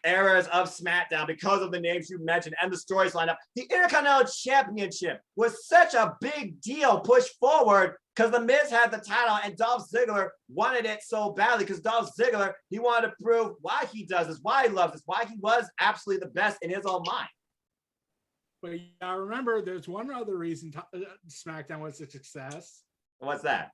eras of SmackDown because of the names you mentioned and the stories lined up. The Intercontinental Championship was such a big deal pushed forward because The Miz had the title and Dolph Ziggler wanted it so badly, because Dolph Ziggler, he wanted to prove why he does this, why he loves this, why he was absolutely the best in his own mind. But I remember there's one other reason SmackDown was a success. What's that?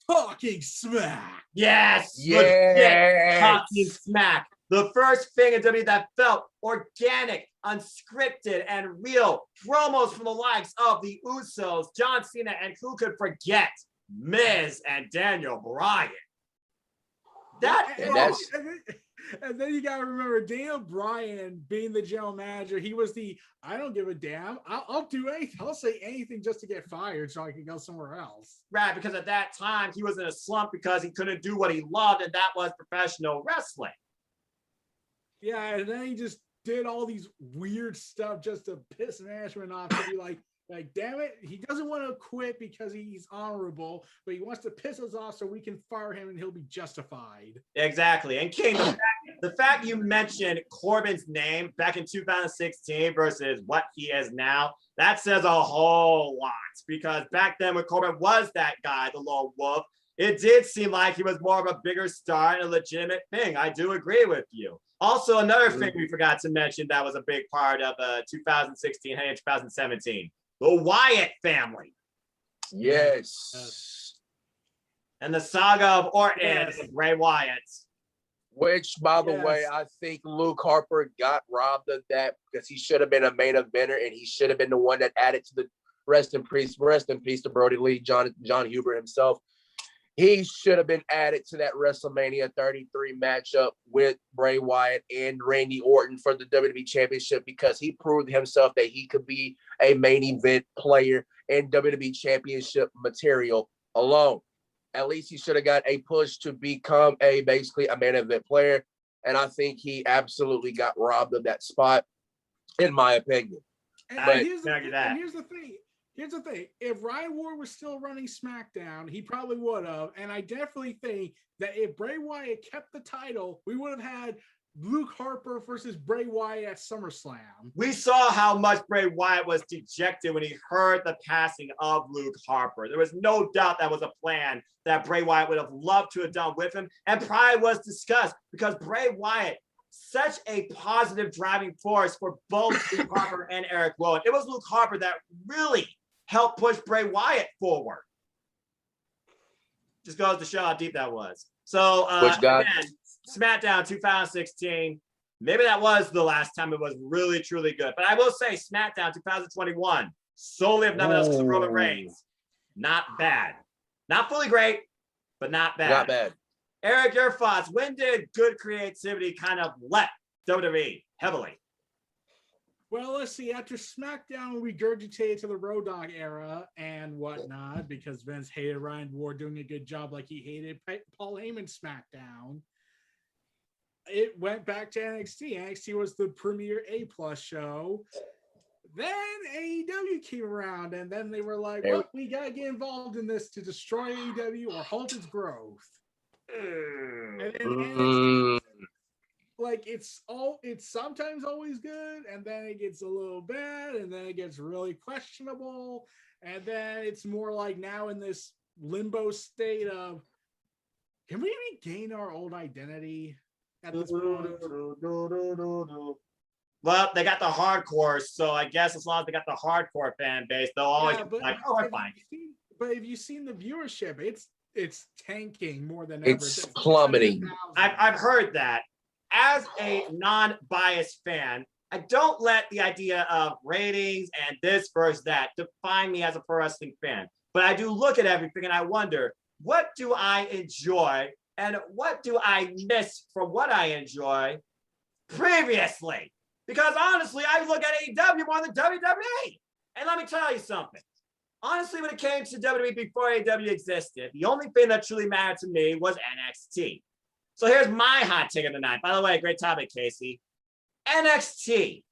Talking Smack. Yes. Yes. Talking Smack. The first thing in WWE that felt organic, unscripted, and real. Promos from the likes of the Usos, John Cena, and who could forget Miz and Daniel Bryan. And then you gotta remember Daniel Bryan being the general manager. He was I don't give a damn. I'll do anything. I'll say anything just to get fired so I can go somewhere else. Right, because at that time he was in a slump because he couldn't do what he loved, and that was professional wrestling. Yeah, and then he just did all these weird stuff just to piss management off, to be like, damn it, he doesn't want to quit because he's honorable, but he wants to piss us off so we can fire him and he'll be justified. Exactly. And King, the fact you mentioned Corbin's name back in 2016 versus what he is now, that says a whole lot, because back then when Corbin was that guy, the lone wolf, it did seem like he was more of a bigger star and a legitimate thing. I do agree with you. Also, another thing we forgot to mention that was a big part of 2016 and 2017, the Wyatt family. Yes. And the saga of Orton and Bray Wyatt. Which, by the way, I think Luke Harper got robbed of that because he should have been a main eventer and he should have been the one that added to the rest in peace to Brody Lee, John Huber himself. He should have been added to that WrestleMania 33 matchup with Bray Wyatt and Randy Orton for the WWE Championship, because he proved himself that he could be a main event player and WWE Championship material alone. At least he should have got a push to become basically a main event player. And I think he absolutely got robbed of that spot, in my opinion. Here's the thing. If Ryan Ward was still running SmackDown, he probably would have. And I definitely think that if Bray Wyatt kept the title, we would have had Luke Harper versus Bray Wyatt at SummerSlam. We saw how much Bray Wyatt was dejected when he heard the passing of Luke Harper. There was no doubt that was a plan that Bray Wyatt would have loved to have done with him, and probably was discussed, because Bray Wyatt, such a positive driving force for both Luke Harper and Eric Rowan. It was Luke Harper that really helped push Bray Wyatt forward. Just goes to show how deep that was. So again, SmackDown 2016, maybe that was the last time it was really, truly good. But I will say SmackDown 2021, solely of nothing else because of Roman Reigns, not bad. Not fully great, but not bad. Not bad. Eric, your thoughts. When did good creativity kind of let WWE heavily? Well, let's see. After SmackDown, we regurgitated to the Road Dogg era and whatnot, because Vince hated Ryan Ward doing a good job like he hated Paul Heyman SmackDown. It went back to NXT. NXT was the premier A+ show. Then AEW came around, and then they were like, well, we got to get involved in this to destroy AEW or halt its growth. And then NXT, like, it's sometimes always good, and then it gets a little bad, and then it gets really questionable, and then it's more like now in this limbo state of, can we regain our old identity at this point? Well, they got the hardcore, so I guess as long as they got the hardcore fan base, they'll always be like, oh, we're fine. But if you've seen the viewership, it's tanking more than ever. It's plummeting. I've heard that. As a non-biased fan, I don't let the idea of ratings and this versus that define me as a pro wrestling fan. But I do look at everything and I wonder, what do I enjoy and what do I miss from what I enjoy previously? Because honestly, I look at AEW more than WWE. And let me tell you something. Honestly, when it came to WWE before AEW existed, the only thing that truly mattered to me was NXT. So here's my hot take of the night. By the way, great topic, Casey. NXT.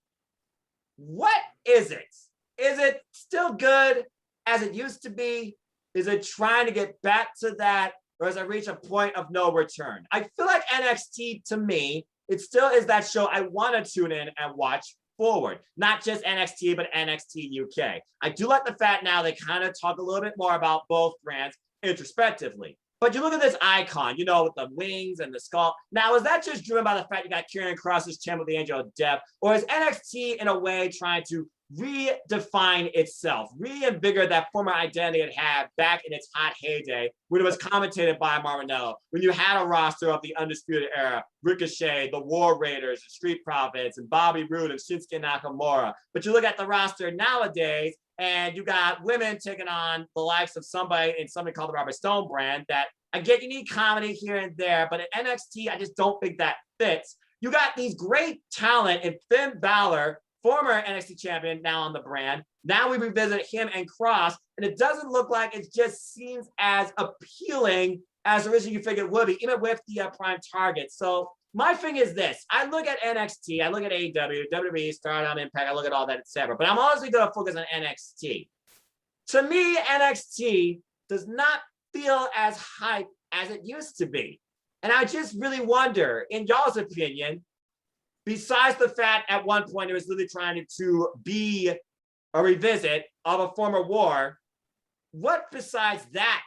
What is it? Is it still good as it used to be? Is it trying to get back to that? Or has it reached a point of no return? I feel like NXT, to me, it still is that show I want to tune in and watch forward. Not just NXT, but NXT UK. I do like the fact now they kind of talk a little bit more about both brands introspectively. But you look at this icon, you know, with the wings and the skull. Now, is that just driven by the fact you got Kieran Cross's chin with the Angel of Death? Or is NXT, in a way, trying to redefine itself, reinvigorate that former identity it had back in its hot heyday when it was commentated by Marinello, when you had a roster of the Undisputed Era, Ricochet, the War Raiders, the Street Profits, and Bobby Roode and Shinsuke Nakamura. But you look at the roster nowadays, and you got women taking on the likes of somebody called the Robert Stone brand that, I get you need comedy here and there, but at NXT, I just don't think that fits. You got these great talent in Finn Balor, former NXT champion, now on the brand. Now we revisit him and Cross, and it doesn't look like it just seems as appealing as originally you figured it would be, even with the prime target. So my thing is this. I look at NXT, I look at AEW, WWE, Stardom, Impact, I look at all that, etc. But I'm honestly going to focus on NXT. To me, NXT does not feel as hype as it used to be. And I just really wonder, in y'all's opinion, besides the fact at one point it was literally trying to be a revisit of a former war, what besides that,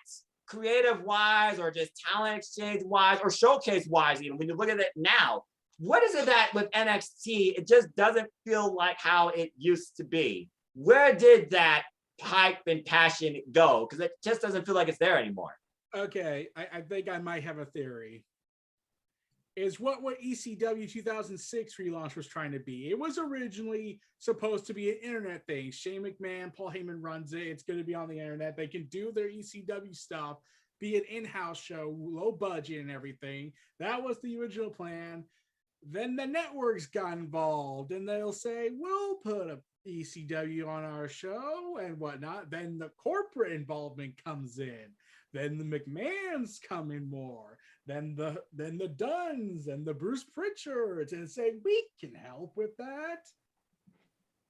creative-wise or just talent exchange-wise or showcase-wise even, when you look at it now, what is it that with NXT, it just doesn't feel like how it used to be? Where did that hype and passion go? Because it just doesn't feel like it's there anymore. Okay, I think I might have a theory. Is what ECW 2006 relaunch was trying to be. It was originally supposed to be an internet thing. Shane McMahon, Paul Heyman runs it. It's going to be on the internet. They can do their ECW stuff, be an in-house show, low budget and everything. That was the original plan. Then the networks got involved and they'll say, we'll put a ECW on our show and whatnot. Then the corporate involvement comes in. Then the McMahons come in more. Then the Dunns and the Bruce Pritchards and say, we can help with that.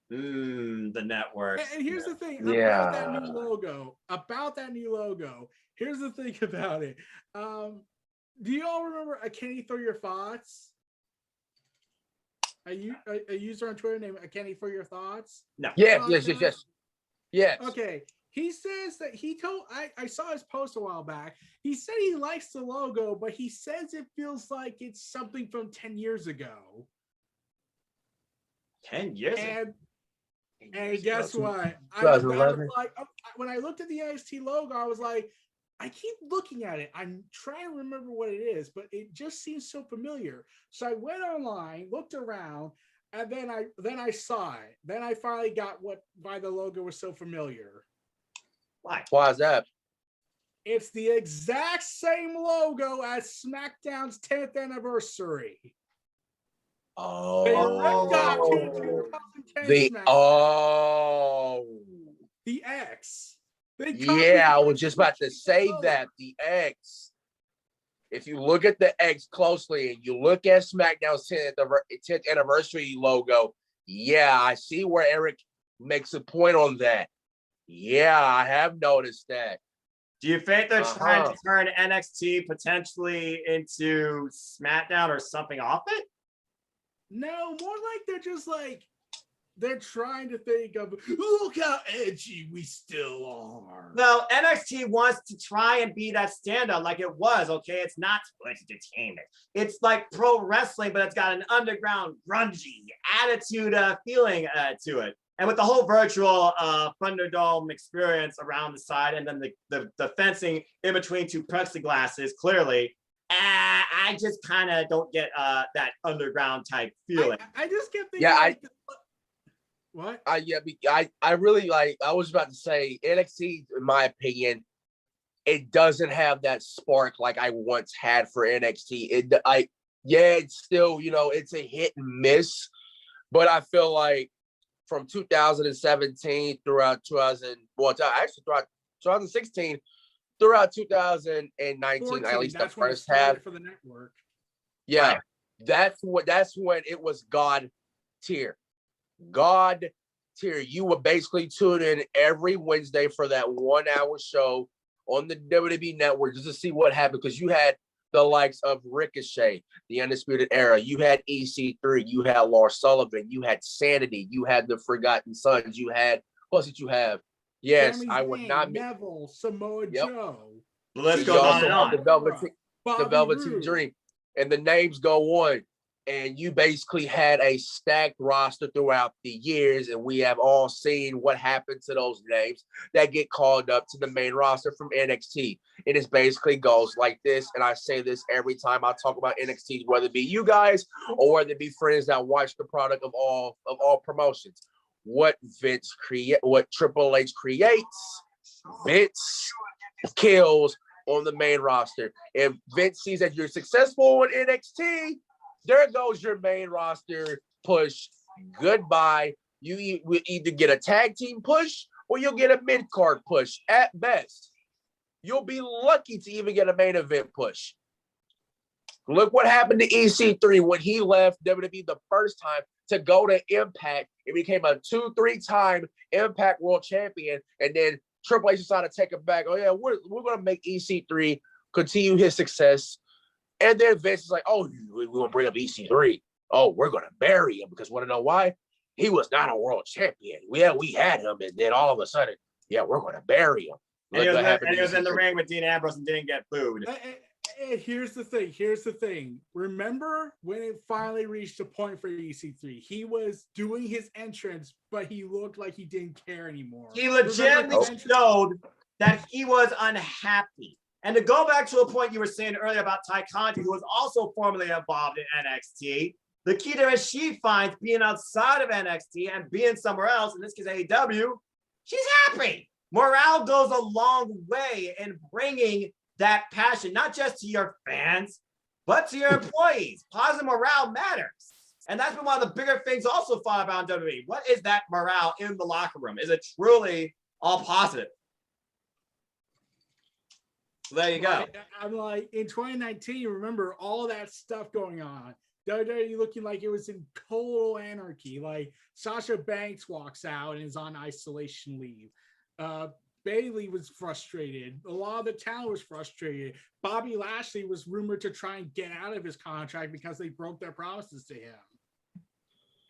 The network. And here's the thing about that new logo. Here's the thing about it. Do you all remember Can You Throw Your Thoughts? A user on Twitter named Can You Throw Your Thoughts? No. Yes. Okay. He says that I saw his post a while back. He said he likes the logo, but he says it feels like it's something from 10 years ago. 10 years ago? And guess what? When I looked at the NXT logo, I was like, I keep looking at it. I'm trying to remember what it is, but it just seems so familiar. So I went online, looked around, and then I saw it. Then I finally got why the logo was so familiar. Why is that? It's the exact same logo as SmackDown's 10th anniversary. Oh, the X. I was just about to say that the X. If you look at the X closely and you look at SmackDown's 10th anniversary logo, I see where Eric makes a point on that. Yeah, I have noticed that. Do you think they're trying to turn NXT potentially into SmackDown or something off it? No, more like they're trying to think of, look how edgy we still are. No, NXT wants to try and be that stand-up like it was, okay? It's not sports entertainment. It's like pro wrestling, but it's got an underground, grungy attitude feeling to it. And with the whole virtual Thunderdome experience around the side, and then the fencing in between two plexiglasses, clearly, I just kind of don't get that underground type feeling. I just get thinking. Yeah, like, what? I really like. I was about to say NXT, in my opinion, it doesn't have that spark like I once had for NXT. It's still, it's a hit and miss, but I feel like from 2017 throughout 2016 throughout 2019, 14, at least the that's when it first started half for the network. Yeah, Right. that's when it was God tier. God tier. You would basically tune in every Wednesday for that 1 hour show on the WWE network just to see what happened, because you had the likes of Ricochet, the Undisputed Era, you had EC3, you had Lars Sullivan, you had Sanity, you had the Forgotten Sons, you had, what else did you have? Yes, Sami I would Zayn, not Neville, Samoa Yep. Joe. The list You goes on also and have on. the Velveteen Bobby Roode. Dream, and the names go on. And you basically had a stacked roster throughout the years, and we have all seen what happened to those names that get called up to the main roster from NXT. And it basically goes like this, and I say this every time I talk about NXT, whether it be you guys or whether it be friends that watch the product of all promotions. What what Triple H creates, Vince kills on the main roster. If Vince sees that you're successful in NXT, there goes your main roster push. Goodbye. You will either get a tag team push or you'll get a mid-card push at best. You'll be lucky to even get a main event push. Look what happened to EC3 when he left WWE the first time to go to Impact. It became a 2-3-time Impact World Champion, and then Triple H decided to take it back. Oh yeah, we're going to make EC3 continue his success. And then Vince is like, oh, we're going to bring up EC3. Oh, we're going to bury him, because want to know why? He was not a world champion. We had him, and then all of a sudden, we're going to bury him. And he was in the ring with Dean Ambrose and didn't get booed. And here's the thing. Remember when it finally reached a point for EC3? He was doing his entrance, but he looked like he didn't care anymore. He legitimately showed that he was unhappy. And to go back to a point you were saying earlier about Ty Conti, who was also formerly involved in NXT, the key there is she finds being outside of NXT and being somewhere else, in this case AEW, she's happy. Morale goes a long way in bringing that passion, not just to your fans, but to your employees. Positive morale matters. And that's been one of the bigger things also thought about in WWE. What is that morale in the locker room? Is it truly all positive? So there you go. I'm like, in 2019, remember all that stuff going on. WWE looking like it was in total anarchy. Like Sasha Banks walks out and is on isolation leave. Bailey was frustrated. A lot of the talent was frustrated. Bobby Lashley was rumored to try and get out of his contract because they broke their promises to him.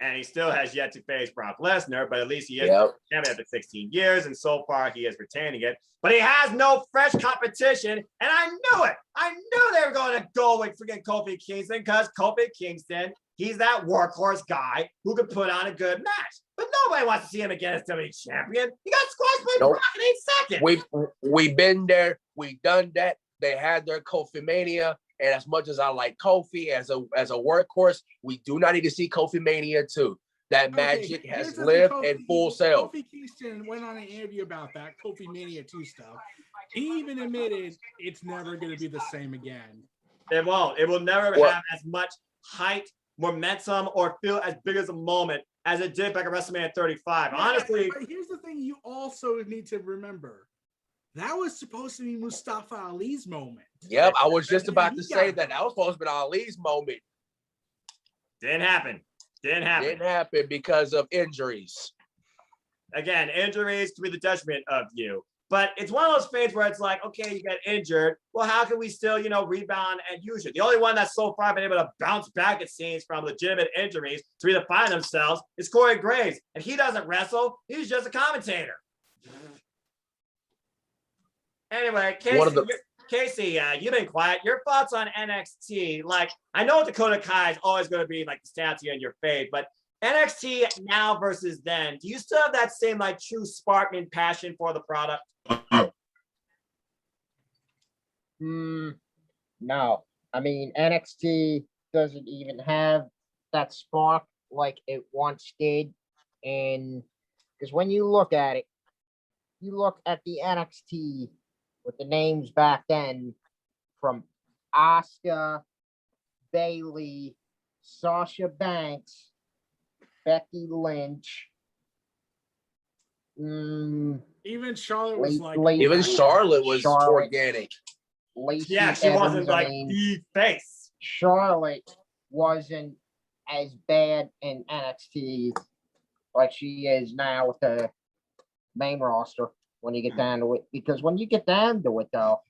And he still has yet to face Brock Lesnar, but at least he is champion after 16 years, and so far he is retaining it. But he has no fresh competition, and I knew it. I knew they were going to go with freaking Kofi Kingston, because Kofi Kingston, he's that workhorse guy who could put on a good match. But nobody wants to see him again as WWE champion. He got squashed by Brock in 8 seconds. We've been there. We've done that. They had their Kofi Mania. And as much as I like Kofi as a workhorse, we do not need to see Kofi Mania 2. That magic has lived in full sail. Kofi Kingston went on an interview about that Kofi Mania 2 stuff. He even admitted it's never going to be the same again. It won't. It will never have as much height, momentum, or feel as big as a moment as it did back at WrestleMania 35. Honestly, but here's the thing you also need to remember. That was supposed to be Mustafa Ali's moment. Yep, I was just about to say that. That was supposed to be Ali's moment. Didn't happen. Didn't happen because of injuries. Again, injuries can be the detriment of you. But it's one of those things where it's like, okay, you get injured. Well, how can we still, rebound and use it? The only one that's so far been able to bounce back, it seems, from legitimate injuries to redefine themselves is Corey Graves. And he doesn't wrestle. He's just a commentator. Anyway, Casey, you've been quiet. Your thoughts on NXT? Like, I know Dakota Kai is always going to be like the statue in your fave, but NXT now versus then. Do you still have that same like true spark and passion for the product? No. I mean, NXT doesn't even have that spark like it once did. And because when you look at it, you look at the NXT with the names back then from Asuka, Bailey, Sasha Banks, Becky Lynch. Even Charlotte was like, even Charlotte was organic. Lacey Yeah, she Evans, wasn't like I mean, the face. Charlotte wasn't as bad in NXT like she is now with the main roster when you get down to it. Because when you get down to it, though,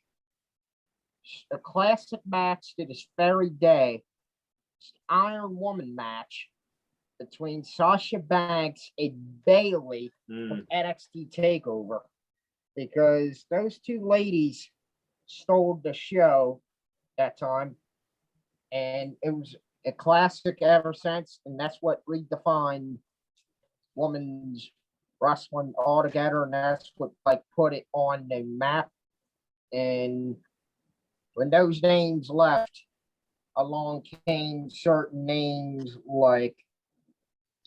a classic match to this very day, Iron Woman match between Sasha Banks and Bailey from NXT TakeOver, because those two ladies stole the show that time, and it was a classic ever since, and that's what redefined women's wrestling altogether, and that's what like put it on the map. And when those names left, along came certain names like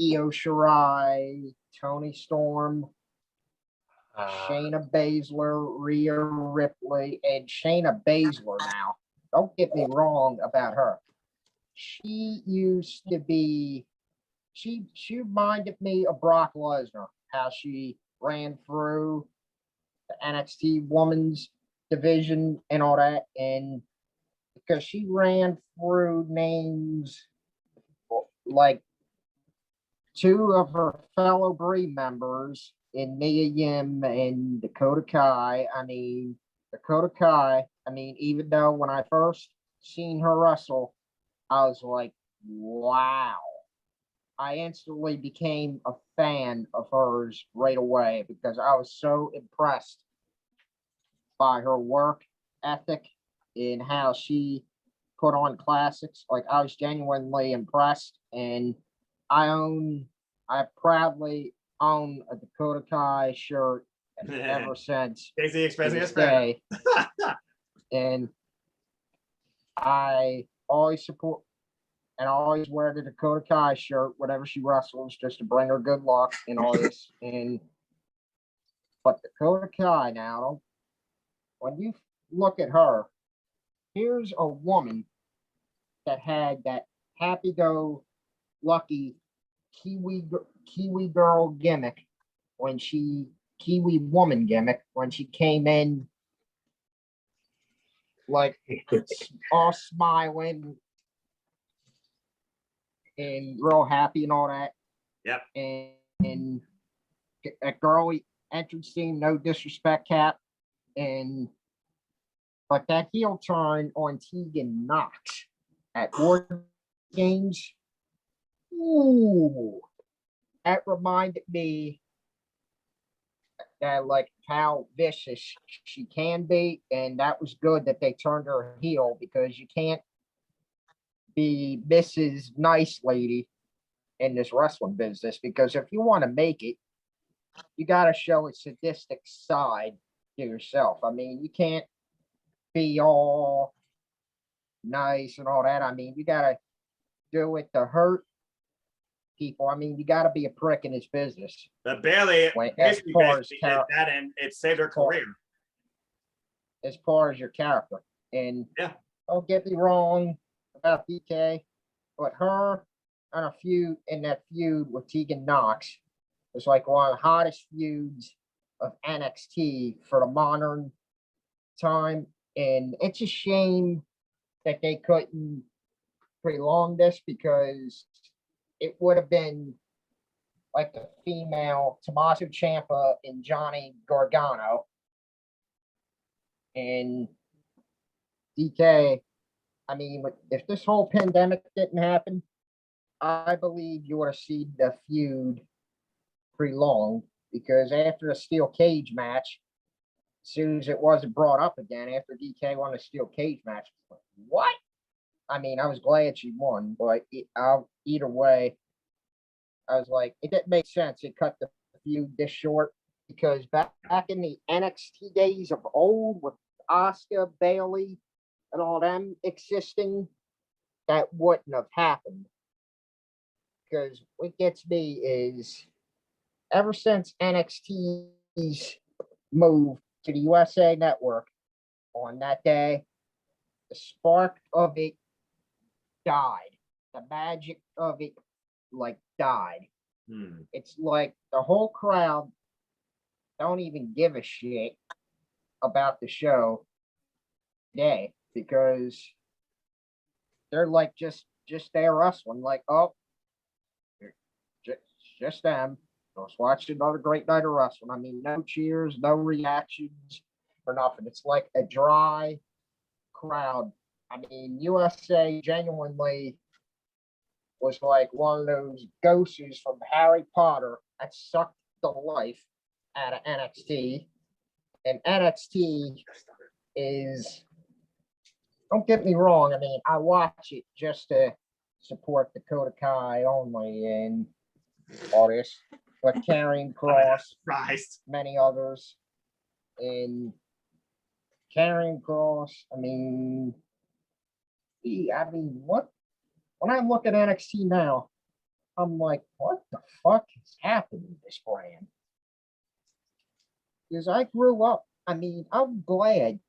Io Shirai, Tony Storm, Shayna Baszler, Rhea Ripley, and Shayna Baszler now. Don't get me wrong about her. She used to be, she reminded me of Brock Lesnar, how she ran through the NXT women's division and all that. And because she ran through names like two of her fellow Brie members in Mia Yim and Dakota Kai. I mean, Dakota Kai, I mean, even though when I first seen her wrestle, I was like, wow. I instantly became a fan of hers right away because I was so impressed by her work ethic and how she put on classics. Like, I was genuinely impressed, and I proudly own a Dakota Kai shirt ever since Casey expressing his day. And I always support and I always wear the Dakota Kai shirt whenever she wrestles, just to bring her good luck and all this. But Dakota Kai now, when you look at her, here's a woman that had that happy-go-lucky Kiwi girl gimmick Kiwi woman gimmick when she came in, like all smiling and real happy and all that. Yep. And a girly entrance theme, no disrespect, Cap. But that heel turn on Tegan Knox at War Games, ooh, that reminded me that like how vicious she can be, and that was good that they turned her heel, because you can't be Mrs. Nice Lady in this wrestling business, because if you want to make it, you got to show a sadistic side to yourself. I mean, you can't be all nice and all that. I mean, you got to do it to hurt people. I mean, you got to be a prick in this business. But Bailey basically did that, and it saved her career. As far as your character. And yeah, don't get me wrong about DK, but her on a feud in that feud with Tegan Knox was like one of the hottest feuds of NXT for the modern time. And it's a shame that they couldn't prolong this, because it would have been like the female Tommaso Ciampa and Johnny Gargano. And DK, I mean, if this whole pandemic didn't happen, I believe you would have seen the feud prolonged, because after the steel cage match, as soon as it wasn't brought up again, after DK won a steel cage match, like, what? I mean, I was glad she won, but either way, I was like, it didn't make sense. It cut the feud this short because back in the NXT days of old with Asuka, Bailey, and all them existing, that wouldn't have happened. Because what gets me is ever since NXT's move to the USA Network on that day, the spark of it died. The magic of it died. It's like the whole crowd don't even give a shit about the show today because they're like just there wrestling, like, oh, just them. Let's watch another great night of wrestling. I mean, no cheers, no reactions, or nothing. It's like a dry crowd. I mean, USA genuinely was like one of those ghosts from Harry Potter that sucked the life out of NXT. And NXT is, don't get me wrong, I mean, I watch it just to support Dakota Kai only and all this, but Karrion Kross, many others, and Karrion Kross, I mean, what? When I look at NXT now, I'm like, what the fuck is happening to this brand? Because I grew up, I mean, I'm glad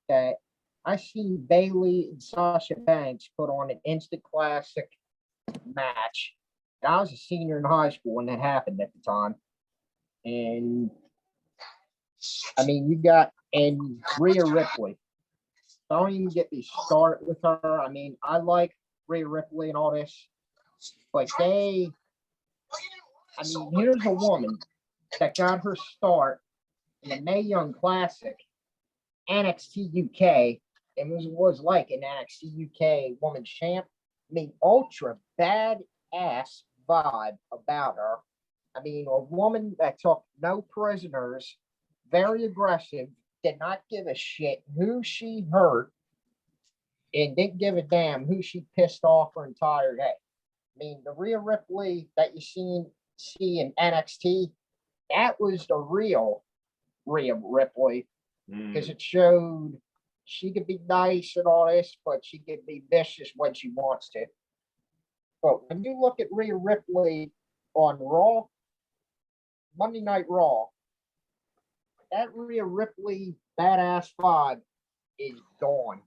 that I seen Bailey and Sasha Banks put on an instant classic match. I was a senior in high school when that happened at the time. And I mean, you got, and Rhea Ripley. Don't even get me started with her. I mean, I like Rhea Ripley and all this, but I mean, here's a woman that got her start in the Mae Young Classic, NXT UK, and was like an NXT UK Women's Champ. I mean, ultra badass vibe about her. I mean, a woman that took no prisoners, very aggressive, did not give a shit who she hurt, and didn't give a damn who she pissed off her entire day. I mean, the Rhea Ripley that you see in NXT, that was the real Rhea Ripley, because it showed she could be nice and all this, but she could be vicious when she wants to. But when you look at Rhea Ripley on Raw, Monday Night Raw, that Rhea Ripley badass vibe is gone.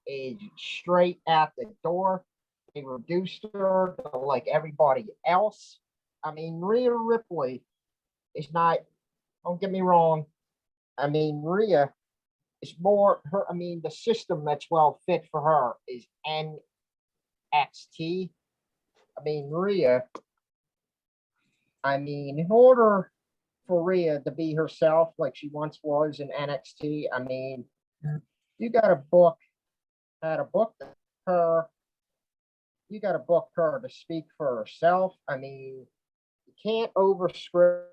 Is straight out the door. They reduced her to like everybody else. I mean, Rhea Ripley is not, don't get me wrong. I mean, Rhea is more her. I mean, the system that's well fit for her is NXT. I mean, Rhea, I mean, in order for Rhea to be herself like she once was in NXT, I mean, you got to book her. You got to book her to speak for herself. I mean, you can't overscript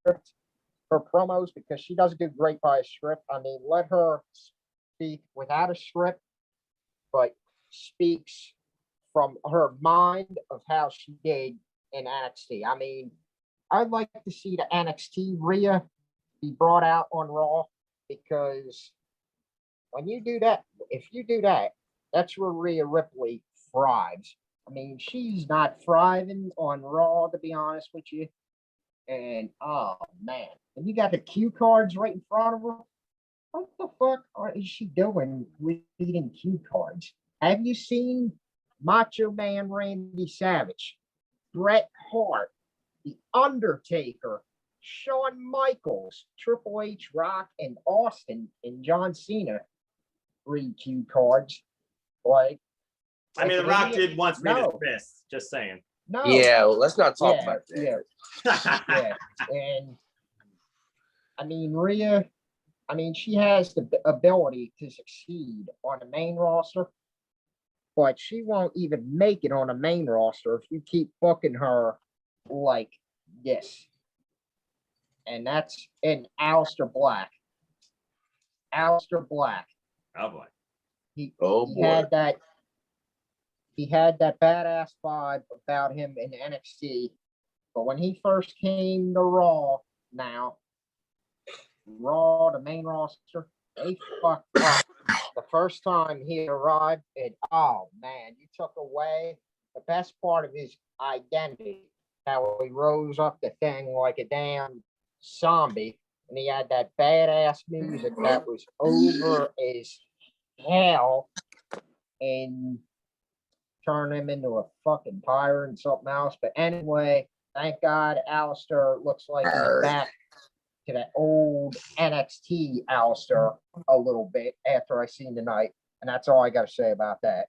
her promos because she doesn't do great by a script. I mean, let her speak without a script, but speaks from her mind of how she did in NXT. I mean, I'd like to see the NXT Rhea be brought out on Raw, because when you do that, if you do that, that's where Rhea Ripley thrives. I mean, she's not thriving on Raw, to be honest with you. And oh man, and you got the cue cards right in front of her. What the fuck is she doing reading cue cards? Have you seen Macho Man Randy Savage, Bret Hart, The Undertaker, Shawn Michaels, Triple H, Rock, and Austin, and John Cena read cue cards? Like, I mean, The Rock did once read his wrist. Just saying. No. Yeah, well, let's not talk about that. Yeah. And I mean, Rhea, I mean, she has the ability to succeed on the main roster, but she won't even make it on the main roster if you keep booking her like this. And that's in Aleister Black. Aleister Black. Oh boy. He boy. had that. he had that badass vibe about him in NXT. But when he first came to Raw, the main roster, they fucked up. The first time he arrived, oh man, you took away the best part of his identity. How he rose up the thing like a damn zombie, and he had that badass music that was over as hell, and turn him into a fucking pirate and something else. But anyway, thank God Alistair looks like he's back to that old NXT Alistair a little bit after I seen tonight. And that's all I got to say about that.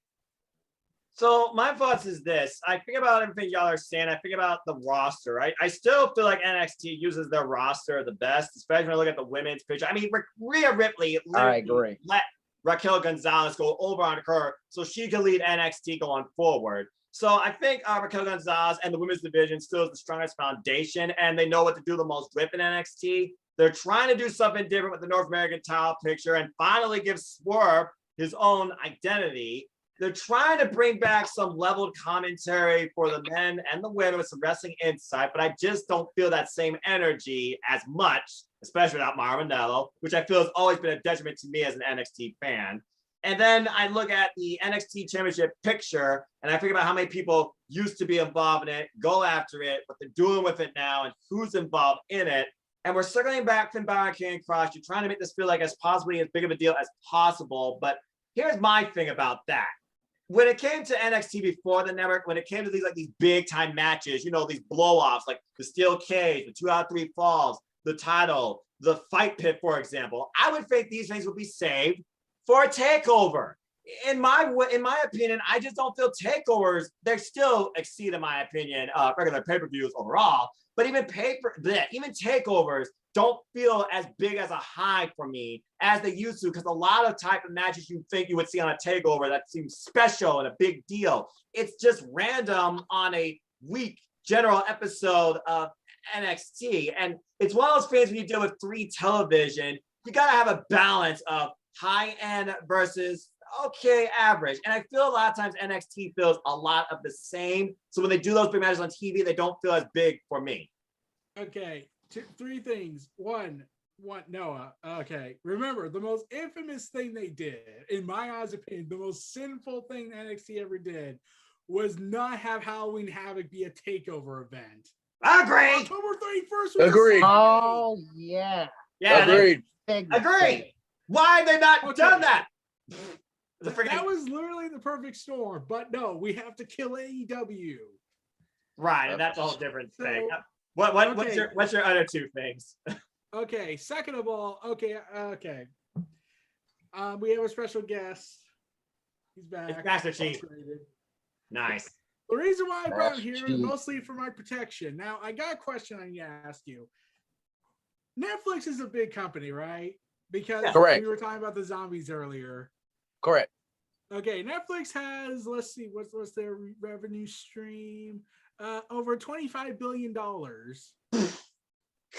So my thoughts is this. I think about everything y'all are saying. I think about the roster, right? I still feel like NXT uses their roster the best, especially when I look at the women's picture. I mean, Rhea Ripley I agree. let Raquel Gonzalez go over on her so she can lead NXT going forward. So I think Raquel Gonzalez and the women's division still is the strongest foundation, and they know what to do the most with in NXT. They're trying to do something different with the North American title picture and finally give Swerve his own identity. They're trying to bring back some leveled commentary for the men and the women with some wrestling insight, but I just don't feel that same energy as much, especially without Maranello, which I feel has always been a detriment to me as an NXT fan. And then I look at the NXT Championship picture, and I think about how many people used to be involved in it, go after it, what they're doing with it now, and who's involved in it. And we're circling back Finn Balor, Karrion Kross. You're trying to make this feel like as possibly as big of a deal as possible. But here's my thing about that. When it came to NXT before the network, when it came to these big time matches, these blow-offs, like the steel cage, the 2 out of 3 falls, the title, the fight pit, for example, I would think these things would be saved for a takeover. In my opinion, I just don't feel takeovers, they still exceed, in my opinion, regular pay-per-views overall, but even takeovers don't feel as big as a high for me as they used to, because a lot of type of matches you think you would see on a takeover that seems special and a big deal, it's just random on a week general episode of NXT. And it's one of those things when you deal with free television, you got to have a balance of high end versus average. And I feel a lot of times NXT feels a lot of the same. So when they do those big matches on TV, they don't feel as big for me. Okay, 3 things. One, Noah. Okay, remember the most infamous thing they did, in my eyes opinion, the most sinful thing NXT ever did was not have Halloween Havoc be a takeover event. Agree. October 31st. Agreed. Oh yeah. Yeah. Agreed. Agreed. Why have they not done that? That was literally the perfect storm. But no, we have to kill AEW. Right, and that's a whole different thing. What's your other 2 things? Okay, second of all, okay. We have a special guest. He's back. It's Master Chief. Nice. The reason why I brought him here is mostly for my protection. Now, I got a question I need to ask you. Netflix is a big company, right? Because we were talking about the zombies earlier. Correct. Okay, Netflix has, let's see, what's their revenue stream? Over $25 billion.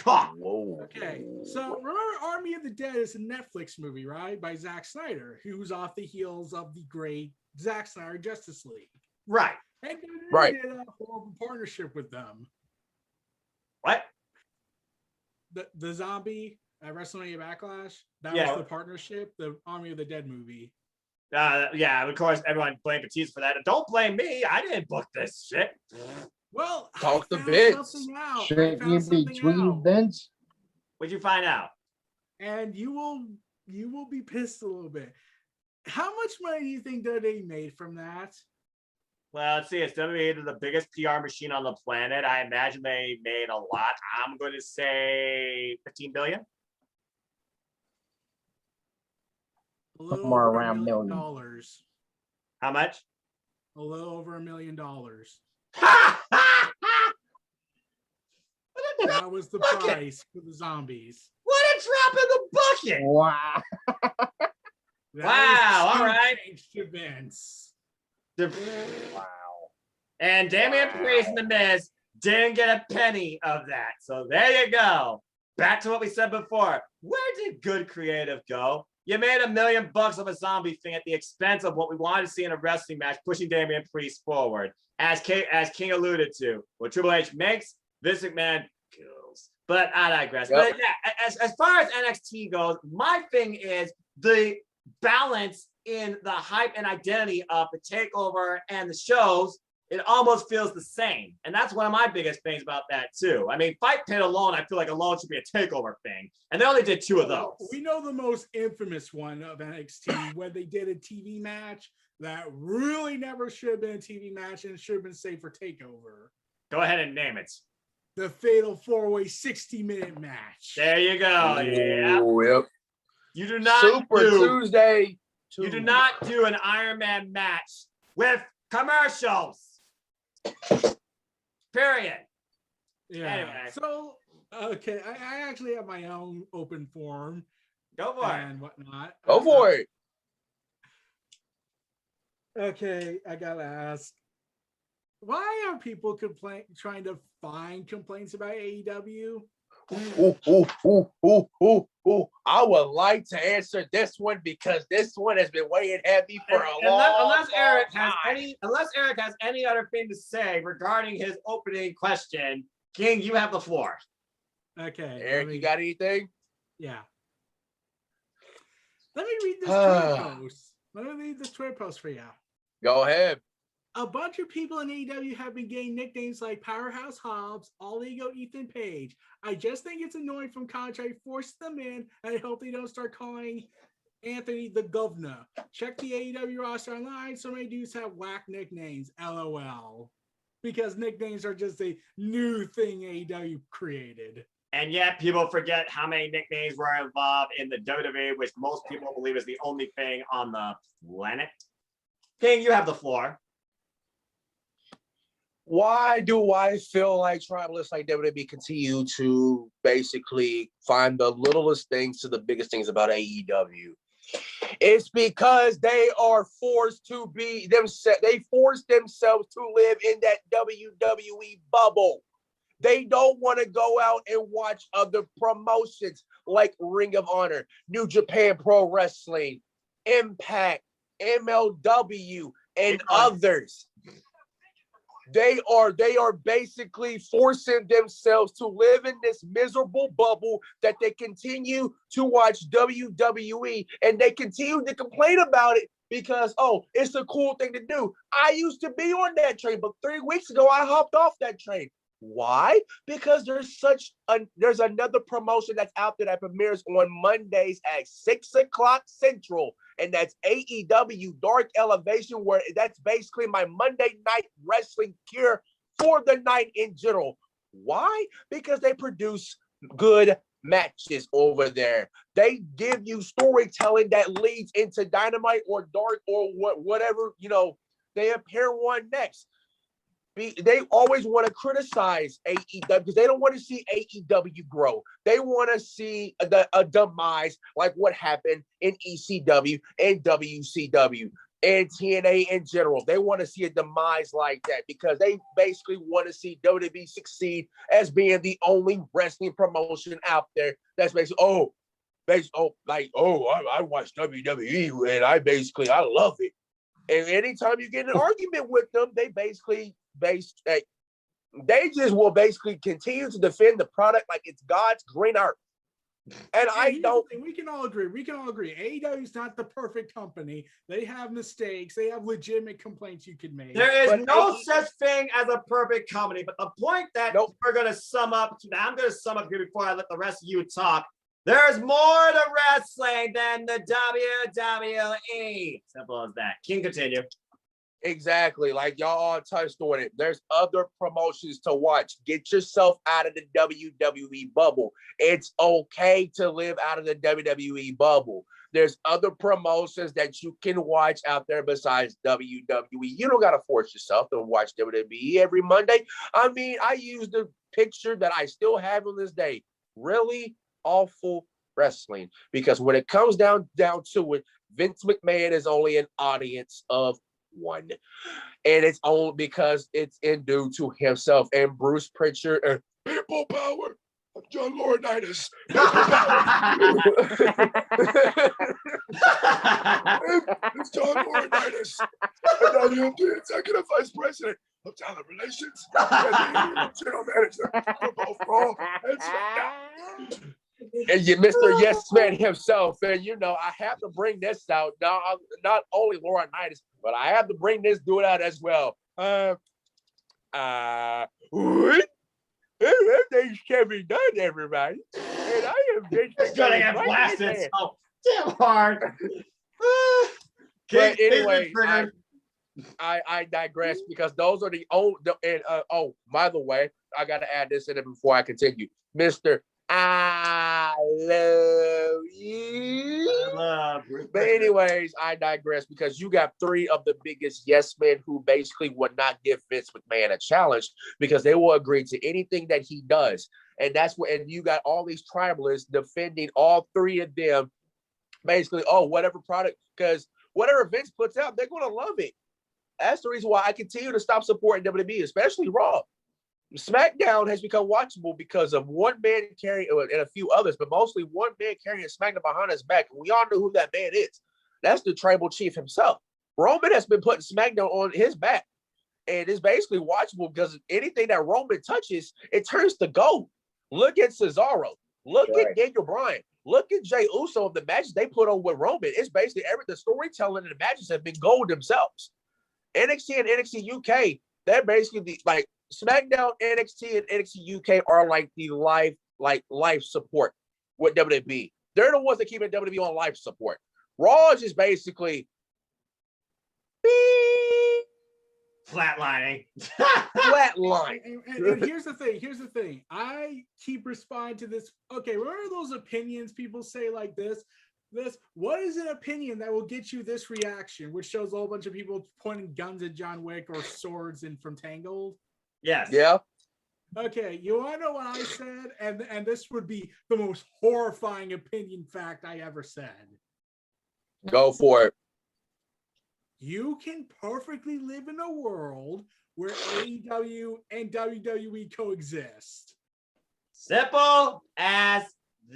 Whoa. Okay, so remember Army of the Dead is a Netflix movie, right? By Zack Snyder, who's off the heels of the great Zack Snyder Justice League. Right. And they did a horrible partnership with them. What? The zombie at WrestleMania Backlash, that was the partnership, the Army of the Dead movie. Of course, everyone blamed Batista for that. Don't blame me. I didn't book this shit. Well, talk to Vince. Shouldn't you be tweeting Vince? What'd you find out? And you will be pissed a little bit. How much money do you think that they made from that? Well, let's see. It's WWE, the biggest PR machine on the planet. I imagine they made a lot. I'm going to say 15 billion. Somewhere around $1 million. How much? A little over $1 million. That was the price for the zombies. What a drop in the bucket! Wow. Wow. All right. Events. Wow. And Damian Priest and The Miz didn't get a penny of that. So there you go. Back to what we said before. Where did good creative go? You made $1 million of a zombie thing at the expense of what we wanted to see in a wrestling match, pushing Damian Priest forward. As King alluded to, what Triple H makes, Vince McMahon kills. But I digress. Yep. But yeah, as far as NXT goes, my thing is the balance in the hype and identity of the takeover and the shows. It almost feels the same. And that's one of my biggest things about that too. I mean, Fight Pit alone, I feel like alone should be a takeover thing. And they only did 2 of those. We know the most infamous one of NXT when they did a TV match that really never should have been a TV match and should have been saved for takeover. Go ahead and name it. The Fatal 4-Way 60-minute match. There you go. Yeah. Yep. You do not Super Tuesday. You do not do an Iron Man match with commercials. Period. Yeah. Anyway. So, okay, I actually have my own open forum. Go for it. And whatnot. Go for it. Okay, I gotta ask. Why are people trying to find complaints about AEW? I would like to answer this one because this one has been weighing heavy for a long unless Eric has time. unless Eric has any other thing to say regarding his opening question, King, you have the floor. Okay. Eric, you got anything? Yeah. Let me read this Twitter post. Let me read this Twitter post for you. Go ahead. A bunch of people in AEW have been getting nicknames like Powerhouse Hobbs, All Ego Ethan Page. I just think it's annoying from contract force them in, and I hope they don't start calling Anthony the Governor. Check the AEW roster online. So many dudes have whack nicknames. LOL. Because nicknames are just a new thing AEW created. And yet people forget how many nicknames were involved in the WWE, which most people believe is the only thing on the planet. King, you have the floor. Why do I feel like tribalists like WWE continue to basically find the littlest things to the biggest things about AEW? It's because they are forced to be themselves. They force themselves to live in that WWE bubble. They don't want to go out and watch other promotions like Ring of Honor, New Japan Pro Wrestling, Impact, MLW, and others. They are basically forcing themselves to live in this miserable bubble that they continue to watch WWE, and they continue to complain about it because, oh, it's a cool thing to do. I used to be on that train, but 3 weeks ago I hopped off that train. Why? Because there's another promotion that's out there that premieres on Mondays at 6 o'clock Central, and that's AEW Dark Elevation, where that's basically my Monday night wrestling cure for the night in general. Why? Because they produce good matches over there. They give you storytelling that leads into Dynamite or Dark or whatever, they appear on next. They always want to criticize AEW because they don't want to see AEW grow. They want to see a demise like what happened in ECW and WCW and TNA in general. They want to see a demise like that because they basically want to see WWE succeed as being the only wrestling promotion out there that's basically, I watch WWE and I love it. And anytime you get in an argument with them, they just will basically continue to defend the product like it's God's green earth. And we can all agree. AEW is not the perfect company. They have mistakes. They have legitimate complaints you could make. There is no such thing as a perfect company. But the point that we're going to sum up, I'm going to sum up here before I let the rest of you talk. There's more to wrestling than the WWE. Simple as that. King, continue. Exactly. Like y'all all touched on it. There's other promotions to watch. Get yourself out of the WWE bubble. It's okay to live out of the WWE bubble. There's other promotions that you can watch out there besides WWE. You don't got to force yourself to watch WWE every Monday. I mean, I use the picture that I still have on this day. Really awful wrestling. Because when it comes down to it, Vince McMahon is only an audience of one, and it's only because it's in due to himself and Bruce Pritchard and people power. I'm John Laurinaitis. It's John Laurinaitis. And I am the Executive Vice President of Talent Relations and the General Manager for both Raw and SmackDown. And you, Mr. Yes Man himself, and you know, I have to bring this out. Now, not only Laurinaitis, but I have to bring this dude out as well. What? Everything's can be done, everybody. And I am It's gonna get blasted so damn hard. But anyway, I digress because those are the old. And oh, by the way, I got to add this in it before I continue, Mr. I love you. But anyways, I digress because you got three of the biggest yes men who basically would not give Vince McMahon a challenge because they will agree to anything that he does. And that's what, and you got all these tribalists defending all three of them. Basically, oh, whatever product, because whatever Vince puts out, they're going to love it. That's the reason why I continue to stop supporting WWE, especially Raw. SmackDown has become watchable because of one man carrying, and a few others, but mostly one man carrying SmackDown behind his back. We all know who that man is. That's the tribal chief himself. Roman has been putting SmackDown on his back, and it's basically watchable because anything that Roman touches, it turns to gold. Look at Cesaro. Look at Daniel Bryan. Look at Jey Uso of the matches they put on with Roman. It's basically the storytelling and the matches have been gold themselves. NXT and NXT UK, they're basically like SmackDown, NXT, and NXT UK are like the life support with WWE. They're the ones that keep WWE on life support. Raw is just basically flatlining. Flatline. And here's the thing. I keep responding to this. Okay, remember those opinions people say like this? What is an opinion that will get you this reaction, which shows a whole bunch of people pointing guns at John Wick or swords in from Tangled? Yes. Yeah. Okay, you want to know what I said? And this would be the most horrifying opinion fact I ever said. Go for it. You can perfectly live in a world where AEW and WWE coexist. Simple as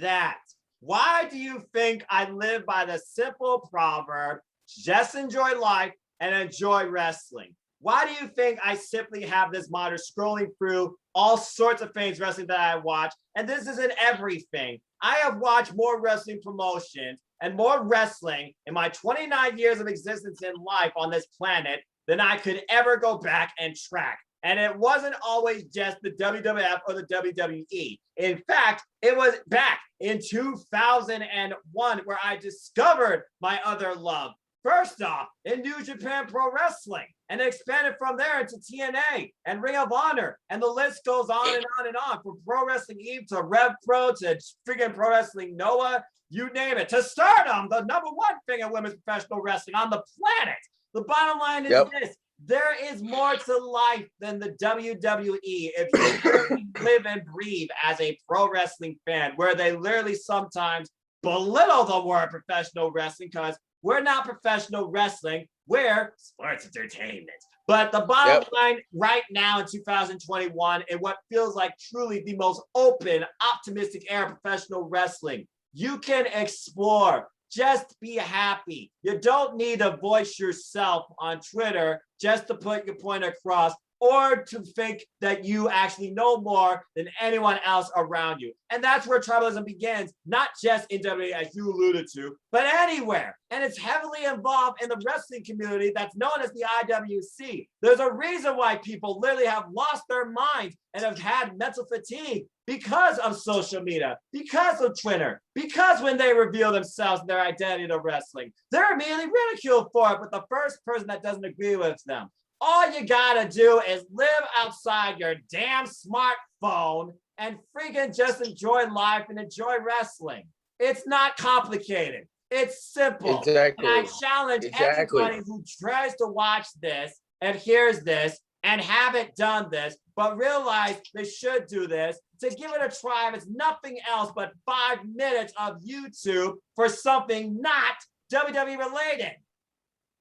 that. Why do you think I live by the simple proverb, just enjoy life and enjoy wrestling? Why do you think I simply have this monitor scrolling through all sorts of things wrestling that I watch? And this isn't everything. I have watched more wrestling promotions and more wrestling in my 29 years of existence in life on this planet than I could ever go back and track. And it wasn't always just the WWF or the WWE. In fact, it was back in 2001 where I discovered my other love. First off, in New Japan Pro Wrestling, and expanded from there into TNA and Ring of Honor. And the list goes on and on and on, from Pro Wrestling Eve to Rev Pro to freaking Pro Wrestling Noah, you name it, to Stardom, the #1 thing in women's professional wrestling on the planet. The bottom line is this. There is more to life than the WWE if you really live and breathe as a pro wrestling fan, where they literally sometimes belittle the word professional wrestling because we're not professional wrestling, we're sports entertainment. But the bottom line right now in 2021, in what feels like truly the most open, optimistic era of professional wrestling, you can explore. Just be happy. You don't need to voice yourself on Twitter just to put your point across or to think that you actually know more than anyone else around you. And that's where tribalism begins, not just in WWE, as you alluded to, but anywhere. And it's heavily involved in the wrestling community that's known as the IWC. There's a reason why people literally have lost their minds and have had mental fatigue because of social media, because of Twitter, because when they reveal themselves and their identity to wrestling, they're immediately ridiculed for it with the first person that doesn't agree with them. All you gotta do is live outside your damn smartphone and freaking just enjoy life and enjoy wrestling. It's not complicated. It's simple. Exactly. And I challenge everybody who tries to watch this and hears this and haven't done this, but realize they should do this, to give it a try. If it's nothing else but 5 minutes of YouTube for something not WWE related.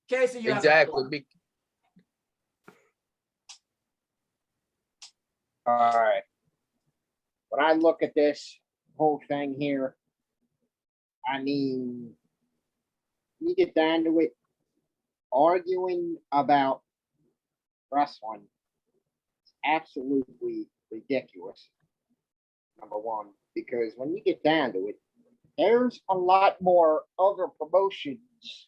Casey, you exactly. All right. when I look at this whole thing here, I mean, you get down to it, arguing about wrestling is absolutely ridiculous. Number one, because when you get down to it, there's a lot more other promotions,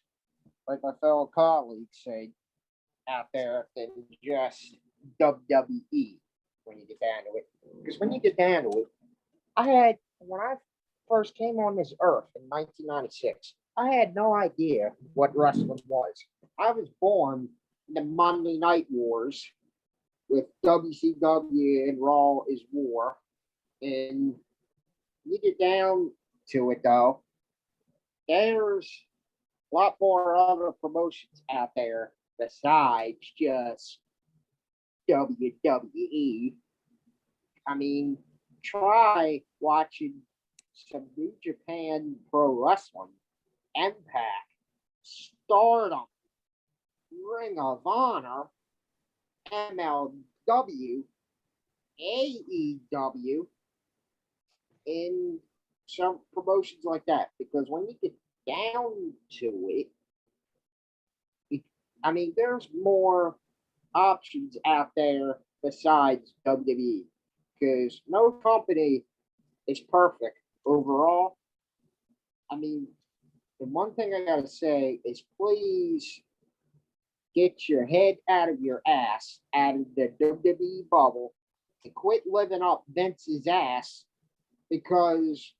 like my fellow colleagues say, out there than just WWE when you get down to it. Because when you get down to it, when I first came on this earth in 1996, I had no idea what wrestling was. I was born in the Monday Night Wars with WCW and Raw is War. And you get down to it, though, there's a lot more other promotions out there besides just WWE. I mean, try watching some New Japan Pro Wrestling, Impact, Stardom, Ring of Honor, MLW, AEW, and some promotions like that. Because when you get down to it, I mean, there's more options out there besides WWE. Because no company is perfect overall. I mean, the one thing I gotta say is please get your head out of your ass, out of the WWE bubble, and quit living up Vince's ass, because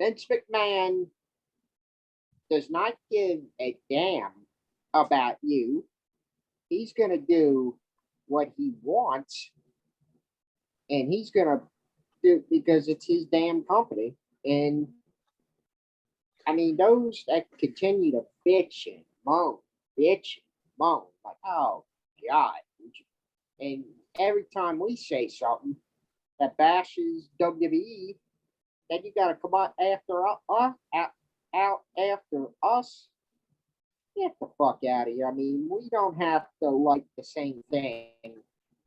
Vince McMahon does not give a damn about you. He's going to do what he wants, and he's going to do because it's his damn company. And I mean, those that continue to bitch and moan, like, oh God. And every time we say something that bashes WWE, then you got to come out after out after us. Get the fuck out of here. I mean, we don't have to like the same thing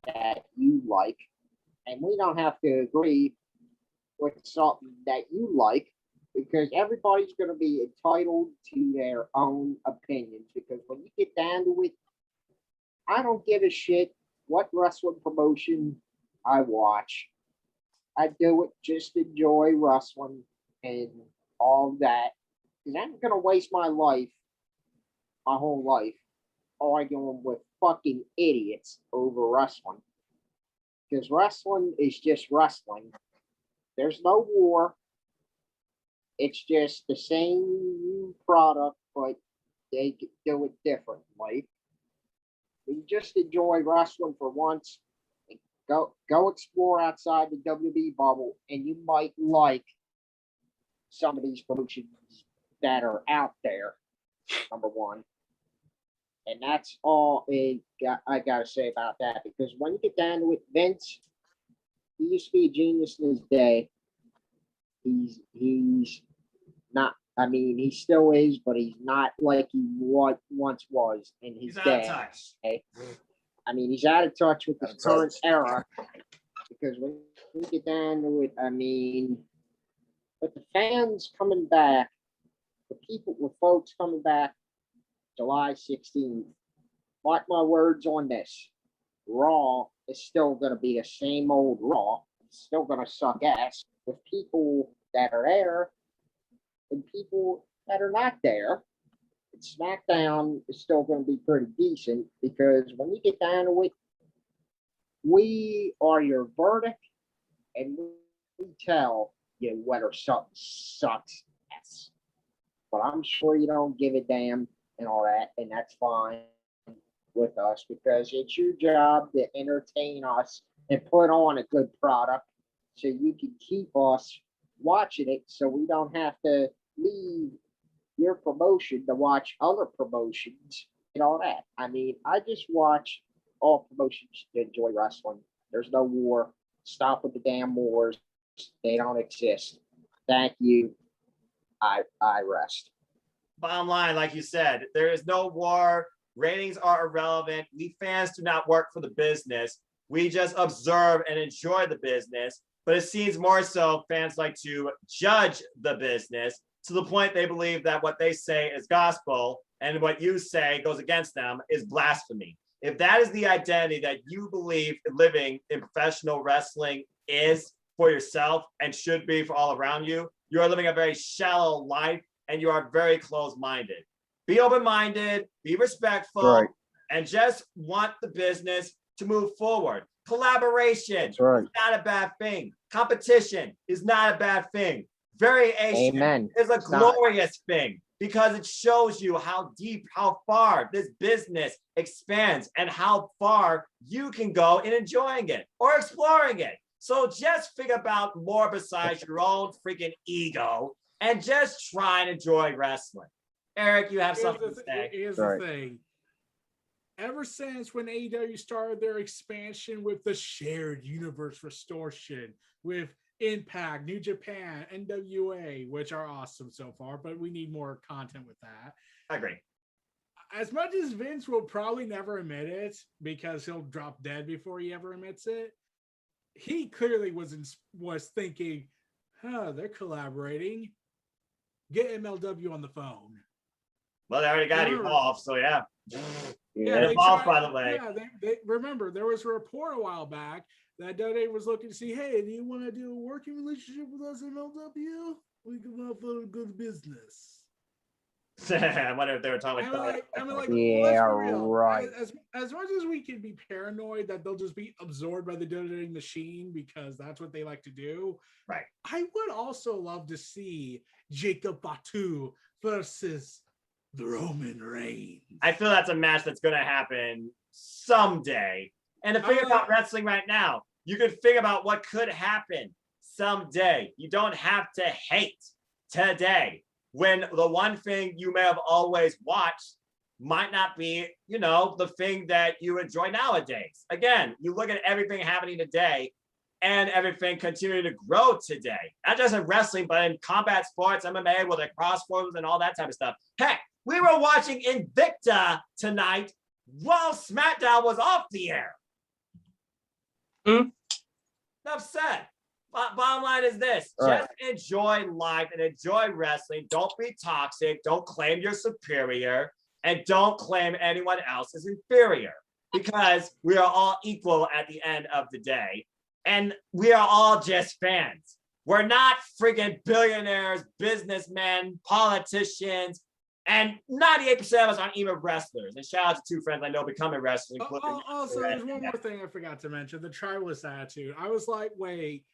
that you like, and we don't have to agree with something that you like, because everybody's going to be entitled to their own opinions. Because when you get down to it, I don't give a shit what wrestling promotion I watch. I do it just to enjoy wrestling and all that. Because I'm going to waste my whole life, arguing with fucking idiots over wrestling. Because wrestling is just wrestling. There's no war. It's just the same product, but they do it differently. You just enjoy wrestling for once, and go explore outside the WWE bubble, and you might like some of these promotions that are out there. Number one, and that's all I gotta say about that. Because when you get down to it, Vince, he used to be a genius in his day. He's not. I mean, he still is, but he's not like he once was in his day. He's out of touch. I mean, he's out of touch with this current era. Because when you get down to it, I mean, but the fans coming back, the folks coming back July 16th, mark my words on this. Raw is still going to be the same old Raw. It's still going to suck ass with people that are there and people that are not there. And SmackDown is still going to be pretty decent, because when you get down to it, we are your verdict, and we tell you whether something sucks ass. But I'm sure you don't give a damn and all that, and that's fine with us, because it's your job to entertain us and put on a good product so you can keep us watching it, so we don't have to leave your promotion to watch other promotions and all that. I mean, I just watch all promotions to enjoy wrestling. There's no war. Stop with the damn wars. They don't exist. Thank you. I rest. Bottom line, like you said, there is no war. Ratings are irrelevant. We fans do not work for the business. We just observe and enjoy the business. but it seems more so fans like to judge the business to the point they believe that what they say is gospel and what you say goes against them is blasphemy. If that is the identity that you believe living in professional wrestling is for yourself and should be for all around you, you are living a very shallow life and you are very closed-minded. Be open-minded, be respectful, right, and just want the business to move forward. Collaboration is not a bad thing. Competition is not a bad thing. Variation is a glorious thing because it shows you how deep, how far this business expands and how far you can go in enjoying it or exploring it. So just think about more besides your own freaking ego and just try and enjoy wrestling. Eric, you have something to say. Here's the thing. Ever since when AEW started their expansion with the shared universe distortion with Impact, New Japan, NWA, which are awesome so far, but we need more content with that. I agree. As much as Vince will probably never admit it because he'll drop dead before he ever admits it, he clearly was thinking, they're collaborating. Get MLW on the phone. Well, they already got Evolve, so yeah. Yeah, Evolve, by the way. Yeah, they remember there was a report a while back that WWE was looking to see, hey, do you want to do a working relationship with us in MLW? We can offer a good business. I wonder if they were talking about right. As much as we can be paranoid that they'll just be absorbed by the WWE machine because that's what they like to do. Right. I would also love to see Jacob Batu versus the Roman Reigns. I feel that's a match that's going to happen someday. And the thing about wrestling right now, you can think about what could happen someday. You don't have to hate today when the one thing you may have always watched might not be, the thing that you enjoy nowadays. Again, you look at everything happening today and everything continuing to grow today. Not just in wrestling, but in combat sports, MMA, with the crossforms and all that type of stuff. Heck, we were watching Invicta tonight while SmackDown was off the air. Enough said. Bottom line is this. Just enjoy life and enjoy wrestling. Don't be toxic. Don't claim you're superior. And don't claim anyone else is inferior. Because we are all equal at the end of the day. And we are all just fans. We're not friggin' billionaires, businessmen, politicians, and 98% of us aren't even wrestlers. And shout out to two friends I know becoming wrestlers. Also, there's one more thing I forgot to mention, the tribalist attitude. I was like, wait,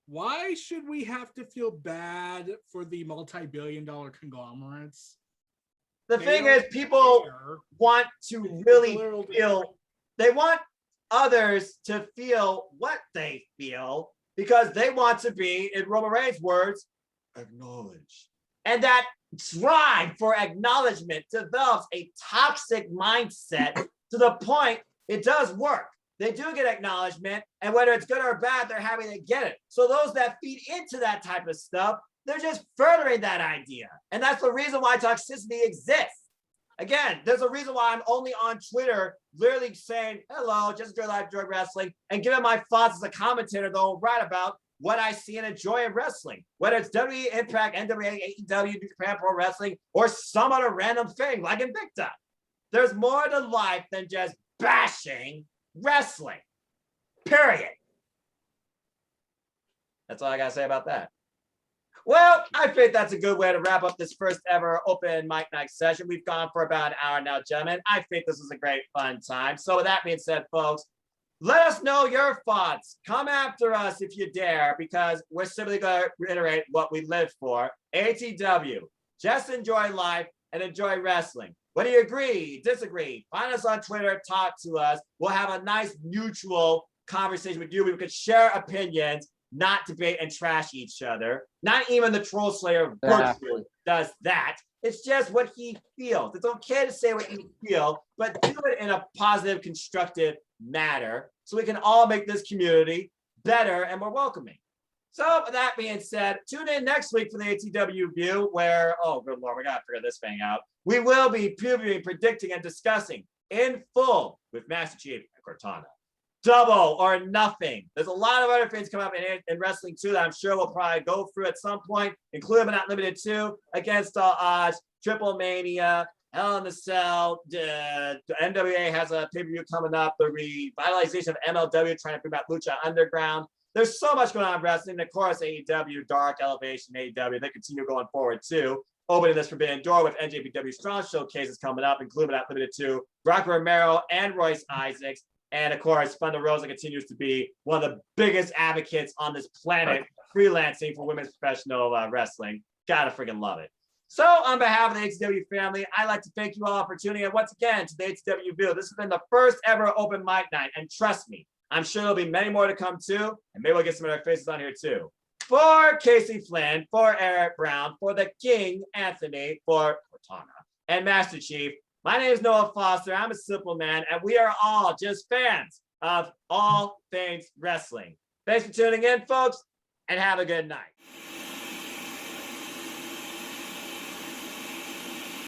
why should we have to feel bad for the multi-billion-dollar conglomerates? The thing is, people want to really feel, they want others to feel what they feel because they want to be, in Roman Reigns' words, acknowledged. And that drive for acknowledgement develops a toxic mindset to the point it does work. They do get acknowledgement, and whether it's good or bad, they're happy to get it. So those that feed into that type of stuff, they're just furthering that idea. And that's the reason why toxicity exists. Again, there's a reason why I'm only on Twitter literally saying, hello, just enjoy life, enjoy wrestling, and giving my thoughts as a commentator, though, write about what I see and enjoy in wrestling, whether it's WWE, Impact, NWA, AEW, New Japan Pro Wrestling, or some other random thing like Invicta. There's more to life than just bashing wrestling, period. That's all I gotta say about that. Well, I think that's a good way to wrap up this first ever open mic night session. We've gone for about an hour now, gentlemen. I think this was a great fun time. So with that being said, folks, let us know your thoughts. Come after us if you dare, because we're simply going to reiterate what we live for. ATW, just enjoy life and enjoy wrestling. Whether you agree, disagree, find us on Twitter, talk to us. We'll have a nice mutual conversation with you. We could share opinions, not debate and trash each other. Not even the Troll Slayer does that. It's just what he feels. It's okay to say what you feel, but do it in a positive, constructive manner so we can all make this community better and more welcoming. So with that being said, tune in next week for the ATW View where, oh, good Lord, we got to figure this thing out. We will be previewing, predicting, and discussing in full with Master Chief Cortana double or nothing. There's a lot of other things coming up in wrestling too that I'm sure we'll probably go through at some point, including but not limited to Against All Odds, Triple Mania, Hell in the Cell. The NWA has a pay-per-view coming up. The revitalization of MLW, trying to bring back Lucha Underground. There's so much going on in wrestling. And of course, AEW, Dark Elevation, AEW, they continue going forward too. Opening this Forbidden Door with NJPW Strong showcases coming up, including but not limited to Brock Romero and Royce Isaacs. And of course, Thunder Rosa continues to be one of the biggest advocates on this planet, freelancing for women's professional wrestling. Gotta freaking love it. So on behalf of the ATW family, I'd like to thank you all for tuning in once again to the ATW View. This has been the first ever open mic night. And trust me, I'm sure there'll be many more to come too. And maybe we'll get some of their faces on here too. For Casey Flynn, for Eric Brown, for the King, Anthony, for Cortana, and Master Chief, my name is Noah Foster. I'm a simple man, and we are all just fans of all things wrestling. Thanks for tuning in, folks, and have a good night.